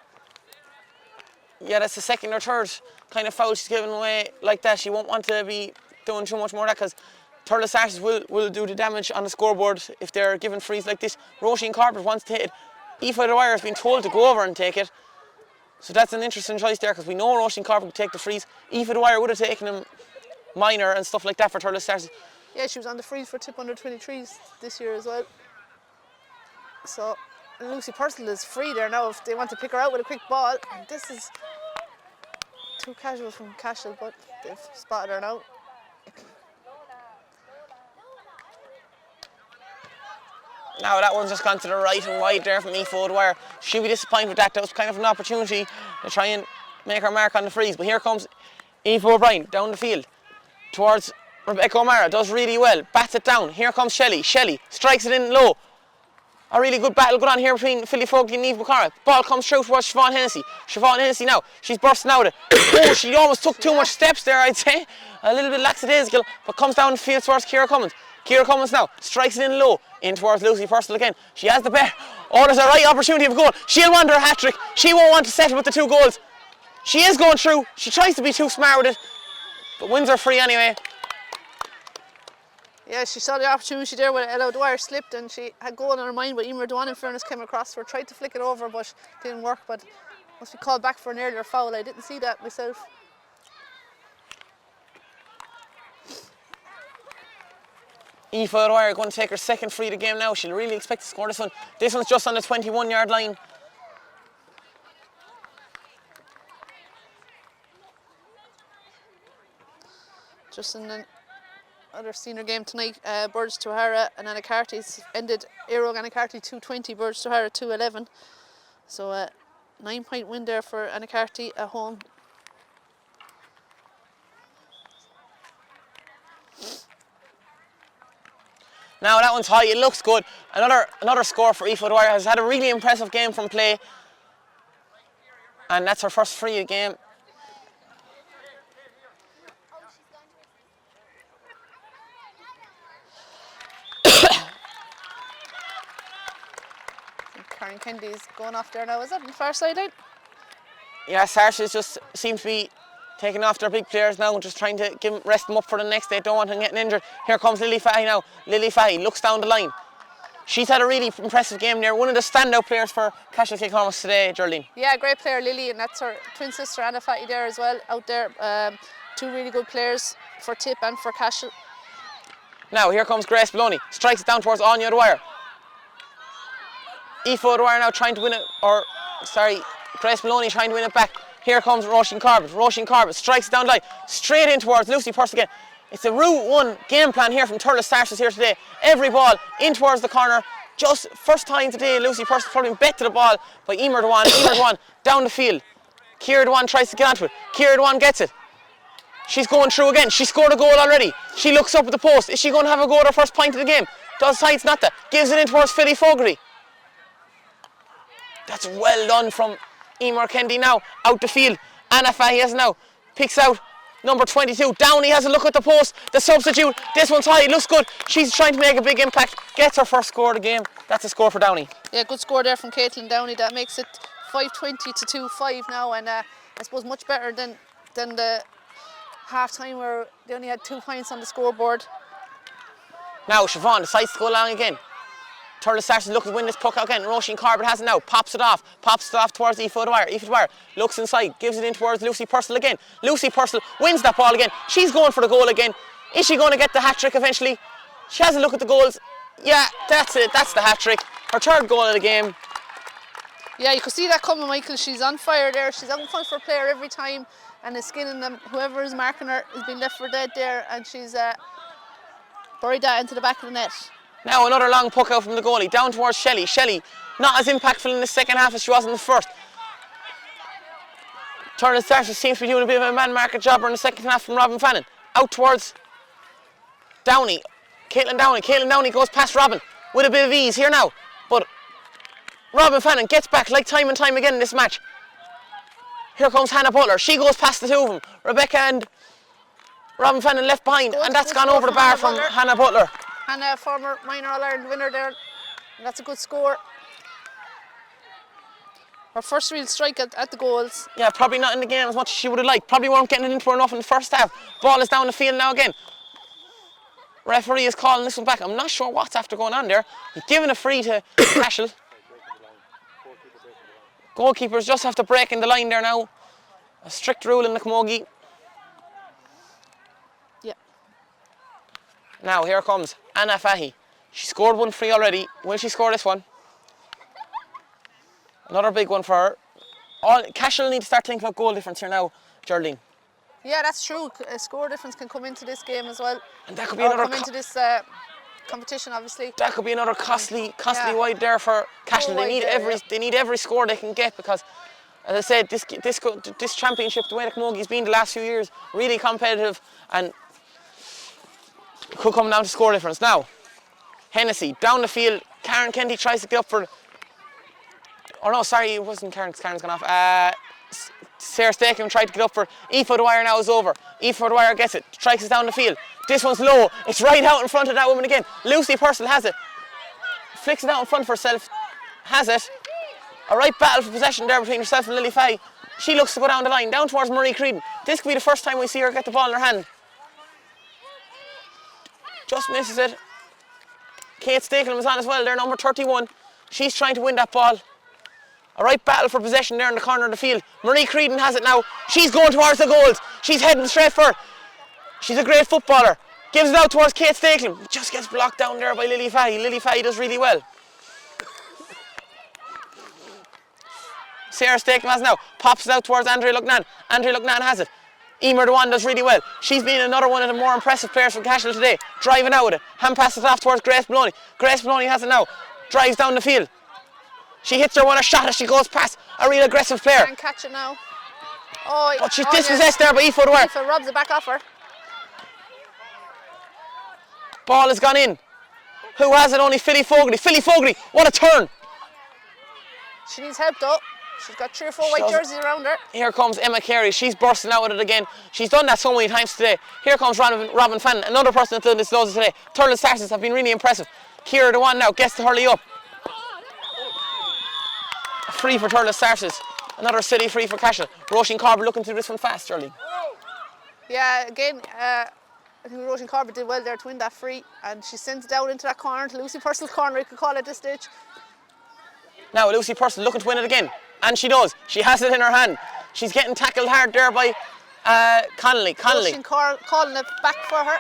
yeah, that's the second or third kind of foul she's given away like that. She won't want to be doing too much more of that because Thurles Sars will do the damage on the scoreboard if they're given frees like this. Roisin Corbett wants to hit it. Aoife Dwyer has been told to go over and take it. So that's an interesting choice there because we know Roisin Corbett would take the frees. Aoife Dwyer would have taken him minor and stuff like that for Thurles Sars. yeah, she was on the frees for tip under 23s this year as well. So Lucy Purcell is free there now if they want to pick her out with a quick ball. And this is too casual from Cashel, but they've spotted her now. Now that one's just gone to the right and wide there from Aoife Dwyer. She'll be disappointed with that. That was kind of an opportunity to try and make her mark on the frees. But here comes Aoife O'Brien down the field towards Rebecca O'Mara. Does really well. Bats it down. Here comes Shelley. Shelley strikes it in low. A really good battle going on here between Philly Fogarty and Niamh McCormack. Ball comes through towards Siobhan Hennessy. Siobhan Hennessy now. She's bursting out of it. Oh, she almost took too much steps there, I'd say. A little bit lackadaisical, but comes down the field towards Ciara Cummins. Ciara Cummins now strikes it in low. In towards Lucy Purcell again. She has the bet. Oh, there's a right opportunity of a goal. She'll want her hat-trick. She won't want to settle with the 2 goals. She is going through. She tries to be too smart with it, but wins her free anyway. Yeah, she saw the opportunity there when Ella Dwyer slipped and she had goal on her mind, but Emer Dwan in fairness came across her, tried to flick it over but didn't work, but must be called back for an earlier foul. I didn't see that myself. Aoife O'Dwyer going to take her second free of the game now. She'll really expect to score this one. This one's just on the 21-yard line. Just in another senior game tonight, Burge Tuhara and Anacarty's ended Aero Anacarty 220, Burge Tuhara 211. So a 9-point win there for Anacarty at home. Now that one's high, it looks good. Another score for Aoife O'Dwyer. Has had a really impressive game from play. And that's her first free of the game. Karen Kennedy's going off there now, is it, on the far sideline? Yeah, Sars just seems to be taking off their big players now and just trying to rest them up for the next day. Don't want them getting injured. Here comes Lily Fahy now. Lily Fahy looks down the line. She's had a really impressive game there. One of the standout players for Cashel Cormacs today, Geraldine. Yeah, great player Lily, and that's her twin sister Anna Fahy there as well, out there. Two really good players for Tip and for Cashel. Now here comes Grace Maloney. Strikes it down towards Anya O'Dwyer. Aoife O'Dwyer now trying to win it, Grace Maloney trying to win it back. Here comes Roisin Corbett. Roisin Corbett strikes it down the line, straight in towards Lucy Purse again. It's a Route 1 game plan here from Thurles Sars here today. Every ball in towards the corner. Just first time today, Lucy Purse probably bet to the ball by Emer Dwan. Emer Dwan down the field. Ciara Dwan tries to get onto it. Ciara Dwan gets it. She's going through again. She scored a goal already. She looks up at the post. Is she going to have a go at her first point of the game? Does sides not that. Gives it in towards Philly Fogarty. That's well done from Emer Kennedy now. Out the field. Anna Fahy has now. Picks out number 22. Downey has a look at the post. The substitute. This one's high. It looks good. She's trying to make a big impact. Gets her first score of the game. That's a score for Downey. Yeah, good score there from Caitlin Downey. That makes it 5-20 to 2-5 now. And I suppose much better than the half time where they only had 2 points on the scoreboard. Now Siobhan decides to go along again. Thurles Sars is looking to win this puck out again. Roisin Corbett has it now. Pops it off towards Aoife O'Dwyer. Aoife O'Dwyer looks inside, gives it in towards Lucy Purcell again. Lucy Purcell wins that ball again. She's going for the goal again. Is she going to get the hat-trick eventually? She has a look at the goals. Yeah, that's it. That's the hat-trick. Her third goal of the game. Yeah, you could see that coming, Michael. She's on fire there. She's out in front for a player every time and is skinning them. Whoever is marking her is being left for dead there, and she's buried that into the back of the net. Now another long puck out from the goalie, down towards Shelley. Shelley, not as impactful in the second half as she was in the first. Thurles Sars seems to be doing a bit of a man-market job in the second half from Robin Fannin. Out towards Downey, Caitlin Downey. Caitlin Downey goes past Robin with a bit of ease here now. But Robin Fannin gets back like time and time again in this match. Here comes Hannah Butler. She goes past the two of them. Rebecca and Robin Fannin left behind, and that's gone over the bar from Hannah Butler. Hannah, former minor All-Ireland winner there. And that's a good score. Her first real strike at the goals. Yeah, probably not in the game as much as she would have liked. Probably weren't getting it into her enough in the first half. Ball is down the field now again. Referee is calling this one back. I'm not sure what's after going on there. He's giving a free to Cashel. Goalkeepers just have to break in the line there now. A strict rule in the Camogie. Yeah. Now here comes Anna Fahy. She scored one free already. Will she score this one? Another big one for her. Cashel need to start thinking about goal difference here now, Geraldine. Yeah, that's true. A score difference can come into this game as well. And that could be another come into this competition, obviously. That could be another costly wide there for Cashel. They need every score they can get because, as I said, this championship, the way the Camogie's been the last few years, really competitive and could come down to score difference. Now, Hennessy down the field. Karen Kennedy tries to get up for. Oh no, sorry, it wasn't Karen. Karen's gone off. Sarah Stakem tried to get up for. Aoife O'Dwyer now is over. Aoife O'Dwyer gets it, strikes it down the field. This one's low. It's right out in front of that woman again. Lucy Purcell has it. Flicks it out in front for herself. Has it. A right battle for possession there between herself and Lily Fahy. She looks to go down the line, down towards Marie Creedon. This could be the first time we see her get the ball in her hand. just misses it. Kate Stakelin was on as well there, number 31. She's trying to win that ball. A right battle for possession there in the corner of the field. Marie Creedon has it now. She's going towards the goals. She's heading straight for it. She's a great footballer. Gives it out towards Kate Stakelin. Just gets blocked down there by Lily Fahy. Lily Fahy does really well. Sarah Stakelin has it now. Pops it out towards Andrea Lugnan. Andrea Lugnan has it. Emer Dewan does really well. She's been another one of the more impressive players from Cashel today. Driving out with it. Hand passes it off towards Grace Maloney. Grace Maloney has it now. Drives down the field. She hits her one a shot as she goes past a real aggressive player. Can't catch it now. Oh, but she's dispossessed there by Aoife O'Dwyer. Aoife robs it back off her. Ball has gone in. Who has it? Only Philly Fogarty. Philly Fogarty, what a turn. She needs help though. She's got 3 or 4 white jerseys around her. Here comes Emma Carey. She's bursting out with it again. She's done that so many times today. Here comes Robin Fannin, another person that's done this loads today. Thurles Starters have been really impressive. Kira Dewan now gets to hurley up. A free for Thurles Starters. Another silly free for Cashel. Roisin Corbett looking to do this one fast, early. Yeah, again, I think Roisin Corbett did well there to win that free, and she sends it down into that corner, to Lucy Purcell's corner, you could call it this stage. Now Lucy Purcell looking to win it again. And she does. She has it in her hand. She's getting tackled hard there by Connolly. Roisin calling it back for her.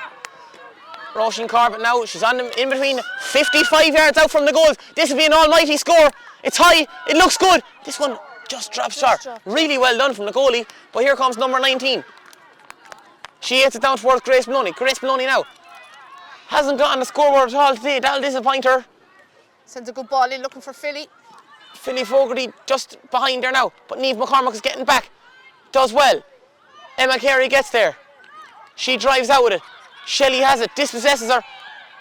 Roisin Corbett now. She's on them in between 55 yards out from the goals. This will be an almighty score. It's high. It looks good. This one just drops short. Really well done from the goalie. But here comes number 19. She hits it down towards Grace Maloney. Grace Maloney now hasn't got on the scoreboard at all today. That'll disappoint her. Sends a good ball in looking for Philly. Philly Fogarty just behind there now, but Niamh McCormack is getting back. Does well. Emma Carey gets there. She drives out with it. Shelley has it, dispossesses her.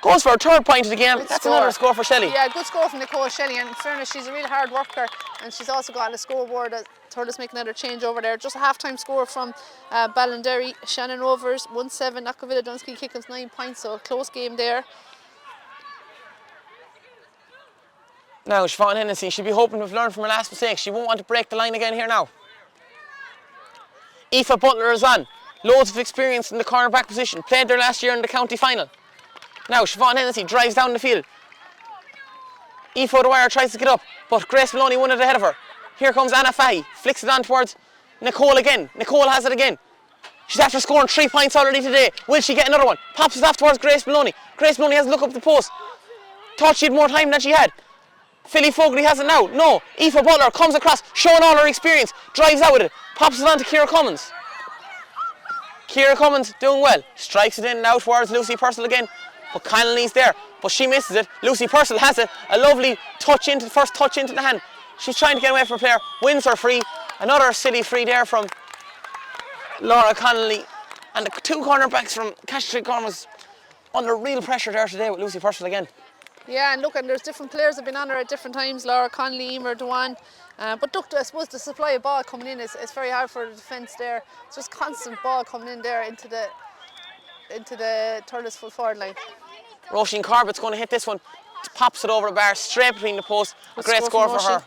Goes for a third point of the game. That's another score for Shelley. Yeah, good score from Nicole Shelley, and in fairness, she's a real hard worker, and she's also got on the scoreboard. Thurles making another change over there. Just a half-time score from Ballinderry. Shannon Rovers 1-7. Knockavilla Dunsky Kickhams 9 points, so a close game there. Now, Siobhan Hennessy, she'll be hoping to have learned from her last mistake. She won't want to break the line again here now. Aoife Butler is on. Loads of experience in the cornerback position. Played there last year in the county final. Now, Siobhan Hennessy drives down the field. Aoife O'Dwyer tries to get up, but Grace Maloney won it ahead of her. Here comes Anna Fahy. Flicks it on towards Nicole again. Nicole has it again. She's after scoring 3 points already today. Will she get another one? Pops it off towards Grace Maloney. Grace Maloney has to look up the post. Thought she had more time than she had. Philly Fogarty has it now. No. Aoife Butler comes across, showing all her experience. Drives out with it. Pops it on to Ciara Cummins. Ciara Cummins doing well. Strikes it in now towards Lucy Purcell again. But Connolly's there. But she misses it. Lucy Purcell has it. A lovely touch into first touch into the hand. She's trying to get away from a player. Wins her free. Another silly free there from Laura Connolly. And the 2 cornerbacks from Cashel Cormacs under real pressure there today with Lucy Purcell again. Yeah, and look, and there's different players that have been on her at different times. Laura Connolly, Emer Dewan. But look, I suppose the supply of ball coming in is very hard for the defence there. It's just constant ball coming in there into the Thurles full forward line. Roisin Corbett's going to hit this one. Pops it over the bar, straight between the posts. A great score for her.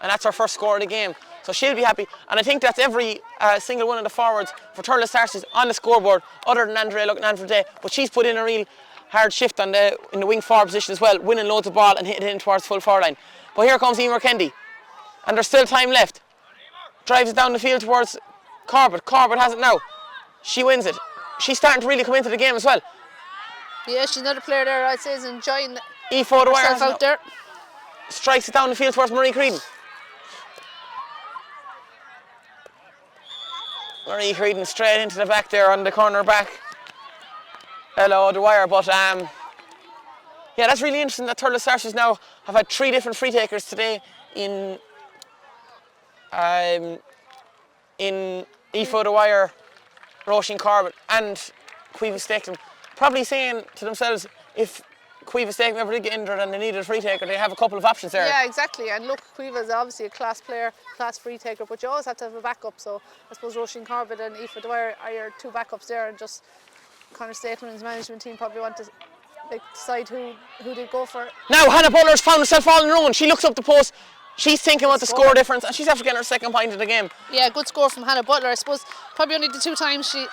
And that's her first score of the game. So she'll be happy. And I think that's every single one of the forwards for Thurles Starters on the scoreboard, other than Andrea Lugnan for today. But she's put in a real hard shift in the wing forward position as well, winning loads of ball and hitting it in towards full forward line. But here comes Emer Kendi. And there's still time left. Drives it down the field towards Corbett. Corbett has it now. She wins it. She's starting to really come into the game as well. Yeah, she's another player there, I'd say, is enjoying Aoife O'Dwyer herself out there. Strikes it down the field towards Marie Creedon. Marie Creedon straight into the back there on the corner back. Ella O'Dwyer, but yeah, that's really interesting that Thurles Starters now have had 3 different free takers today in Aoife O'Dwyer, Roisin Corbett and Caoimhe Stakelin. Probably saying to themselves, if Caoimhe Stakelin ever did get injured and they needed a free taker, they have a couple of options there. Yeah, exactly. And look, Caoimhe is obviously a class player, class free taker, but you always have to have a backup. So I suppose Roisin Corbett and Aoife O'Dwyer are your 2 backups there, and just Conor Stakelman's management team probably want to decide who they go for. Now Hannah Butler's found herself all in her own. She looks up the post. She's thinking about the score difference, and she's after getting her 2nd point of the game. Yeah, good score from Hannah Butler. I suppose probably only the 2 times she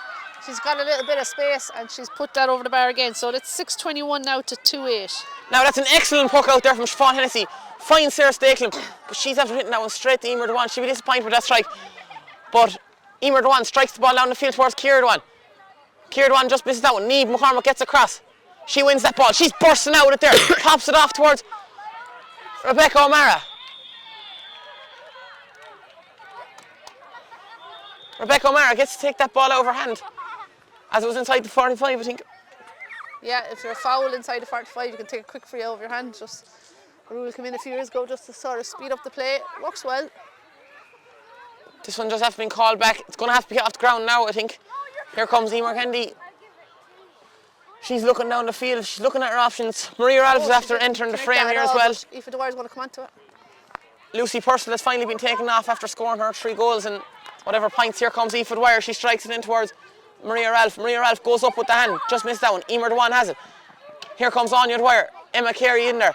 she's got a little bit of space and she's put that over the bar again. So it's 6:21 now to 2:8. Now that's an excellent puck out there from Siobhan Hennessy. Fine Sarah Stakelum, but she's after hitting that one straight to Emer Dewan. She'll be disappointed with that strike. But Emer Dewan strikes the ball down the field towards Ciara Dewan. Ciara Dewan just misses that one. Niamh McCormack gets across. She wins that ball. She's bursting out with it there. Pops it off towards Rebecca O'Mara. Rebecca O'Mara gets to take that ball out of her hand. As it was inside the 45, I think. Yeah, if you're a foul inside the 45, you can take a quick free out of your hand. Just a rule came in a few years ago just to sort of speed up the play. Works well. This one just has been called back. It's going to have to be off the ground now, I think. Here comes Emer Kennedy. She's looking down the field. She's looking at her options. Maria Ralph is after entering the frame here as well. Aoife Dwyer's going to come onto it. Lucy Purcell has finally been taken off after scoring her 3 goals and whatever points. Here comes Aoife Dwyer. She strikes it in towards Maria Ralph. Maria Ralph goes up with the hand. Just missed that one. Emer Dewan has it. Here comes Anya Dwyer. Emma Carey in there.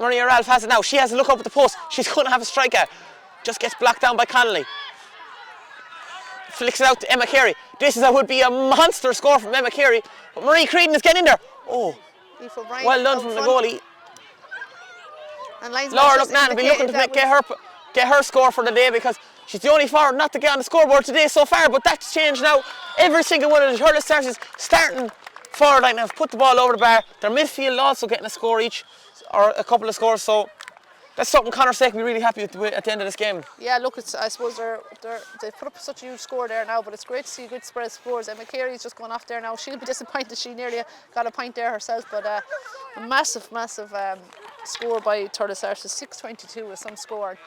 Maria Ralph has it now. She has a look up at the post. She's going to have a strike at. Just gets blocked down by Connolly. Flicks it out to Emma Carey. This would be a monster score from Emma Carey. But Marie Creedon is getting in there. Oh, well done from the goalie. And Laura Lucknan will be looking to get her score for the day because she's the only forward not to get on the scoreboard today so far. But that's changed now. Every single one of the Thurles Stars is starting forward line now. Put the ball over the bar. Their midfield also getting a score each, or a couple of scores. So that's something Conor Say can be really happy with at the end of this game. Yeah, look, I suppose they put up such a huge score there now, but it's great to see a good spread of scores. Emma Carey's just gone off there now. She'll be disappointed. She nearly got a point there herself, but a massive score by Thurles Stars. 6:22 with some score.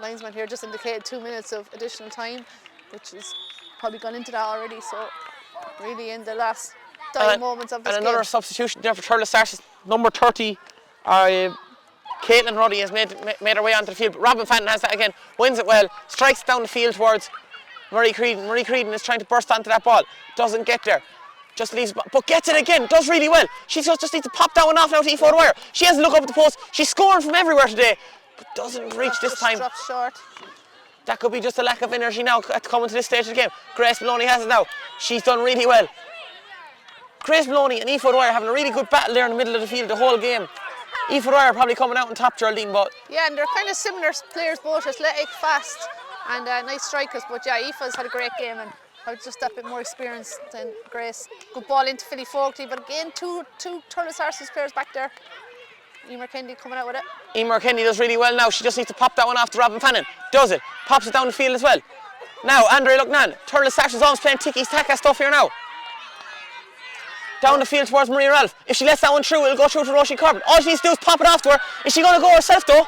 Linesman here just indicated 2 minutes of additional time, which is probably gone into that already. So really in the last dying moments of this game. And another substitution there for Thurles Stars. Number 30. Caitlin Ruddy has made her way onto the field, but Robin Fannin has that again, wins it well, strikes down the field towards Marie Creedon. Marie Creedon is trying to burst onto that ball, doesn't get there, just leaves, but gets it again, does really well. She just needs to pop that one off now to Aoife Dwyer. She has a look up at the post, she's scoring from everywhere today, but doesn't reach this time. Drops short. That could be just a lack of energy now coming to this stage of the game. Grace Maloney has it now, she's done really well. Grace Maloney and Aoife Dwyer having a really good battle there in the middle of the field the whole game. Aoife Dwyer probably coming out on top, Geraldine, but yeah, and they're kind of similar players, both athletic, fast, and nice strikers. But yeah, Aoife's had a great game and has just that bit more experience than Grace. Good ball into Philly Fogarty, but again, two Thurles Stars players back there. Emer Kennedy coming out with it. Emer Kennedy does really well now. She just needs to pop that one off to Robin Fannin. Does it? Pops it down the field as well. Now, Andrea Lucknan. Thurles Stars is almost playing tiki-taka stuff here now. Down the field towards Maria Ralph. If she lets that one through, it'll go through to Roisin Corbett. All she needs to do is pop it off to her. Is she going to go herself though?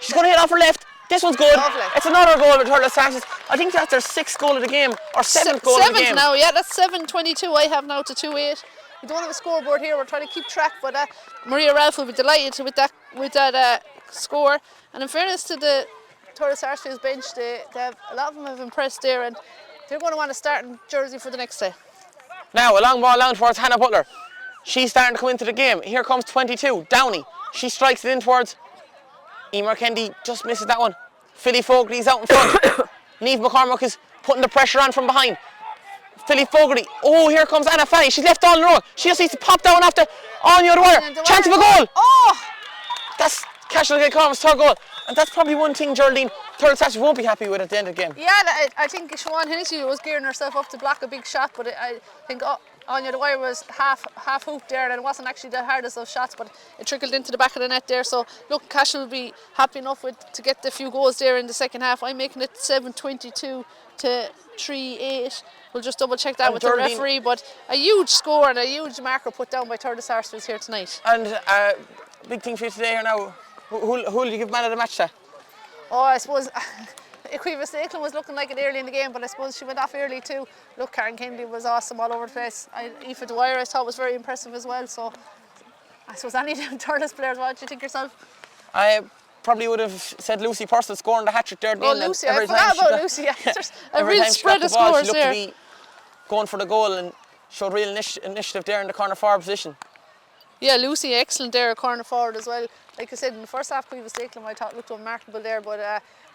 She's going to hit off her left. This one's good. Lovely. It's another goal with Thurles Stars. I think that's their 6th goal of the game, or 7th goal of the game. 7th now, yeah, that's 7:22 I have now to 2:8. We don't have a scoreboard here, we're trying to keep track, but Maria Ralph will be delighted with that score. And in fairness to the Thurles Stars bench, a lot of them have impressed there, and they're going to want to start in jersey for the next day. Now, a long ball down towards Hannah Butler. She's starting to come into the game. Here comes 22, Downey. She strikes it in towards Emer Kennedy, just misses that one. Philly Fogarty's out in front. Niamh McCormack is putting the pressure on from behind. Philly Fogarty. Oh, here comes Anna Fanny. She's left all in a row. She just needs to pop that one off the Anya Dwyer. Chance of a goal. Oh! That's Cashel Cormacs' 3rd goal. And that's probably one thing Geraldine Thurles Stars won't be happy with at the end of the game. Yeah, I think Siobhan Hennessy was gearing herself up to block a big shot, but I think Anya Dwyer was half hooped there, and it wasn't actually the hardest of shots, but it trickled into the back of the net there. So look, Cashel will be happy enough to get the few goals there in the second half. I'm making it 7:22 to 3:8. We'll just double check that with the referee, but a huge score and a huge marker put down by Thurles Stars here tonight. And big thing for you today here now. Who will you give man of the match to? Oh, I suppose Aoife Stakelum was looking like it early in the game, but I suppose she went off early too. Look, Karen Kennedy was awesome all over the place. Aoife Dwyer I thought was very impressive as well. So I suppose any Thurles players, what did you think yourself? I probably would have said Lucy Purcell scoring the hat-trick there. Oh, Lucy, I forgot about Lucy. Yeah. There's a real spread of scores there. She looked to be going for the goal and showed real initiative there in the corner forward position. Yeah, Lucy, excellent there, corner forward as well. Like I said, in the first half, Aoife Stakelum I thought looked remarkable there, but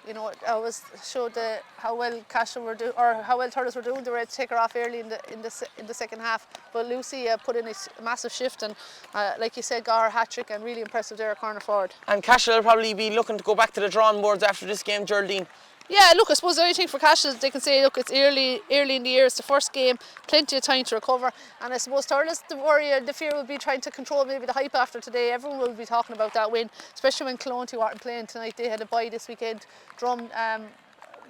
you know, it always showed how well Cashel were doing, or how well Thurles were doing. They were able to take her off early in the second half. But Lucy put in a massive shift, and like you said, got her hat trick, and really impressive there, corner forward. And Cashel will probably be looking to go back to the drawing boards after this game, Geraldine. Yeah, look, I suppose the only thing for Cashel, they can say, look, it's early in the year, it's the first game, plenty of time to recover. And I suppose Thurles, the worry and the fear will be trying to control maybe the hype after today. Everyone will be talking about that win, especially when Clonty weren't playing tonight. They had a bye this weekend. Drum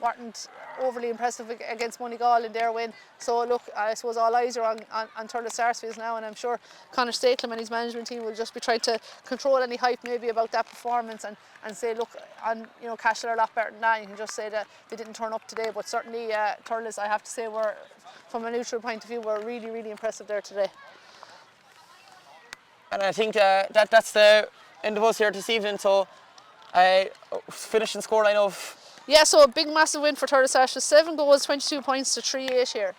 weren't overly impressive against Moneygall in their win. So look, I suppose all eyes are on Thurles Sarsfields now, and I'm sure Conor Stakelum and his management team will just be trying to control any hype maybe about that performance and say, look, you know, Cashel are a lot better than that. You can just say that they didn't turn up today, but certainly Thurles, I have to say, were, from a neutral point of view, were really, really impressive there today. And I think that's the end of us here this evening. So finishing scoreline of... Yeah, so a big massive win for Thurles Sarsfields, 7 goals, 22 points to 3-8 here.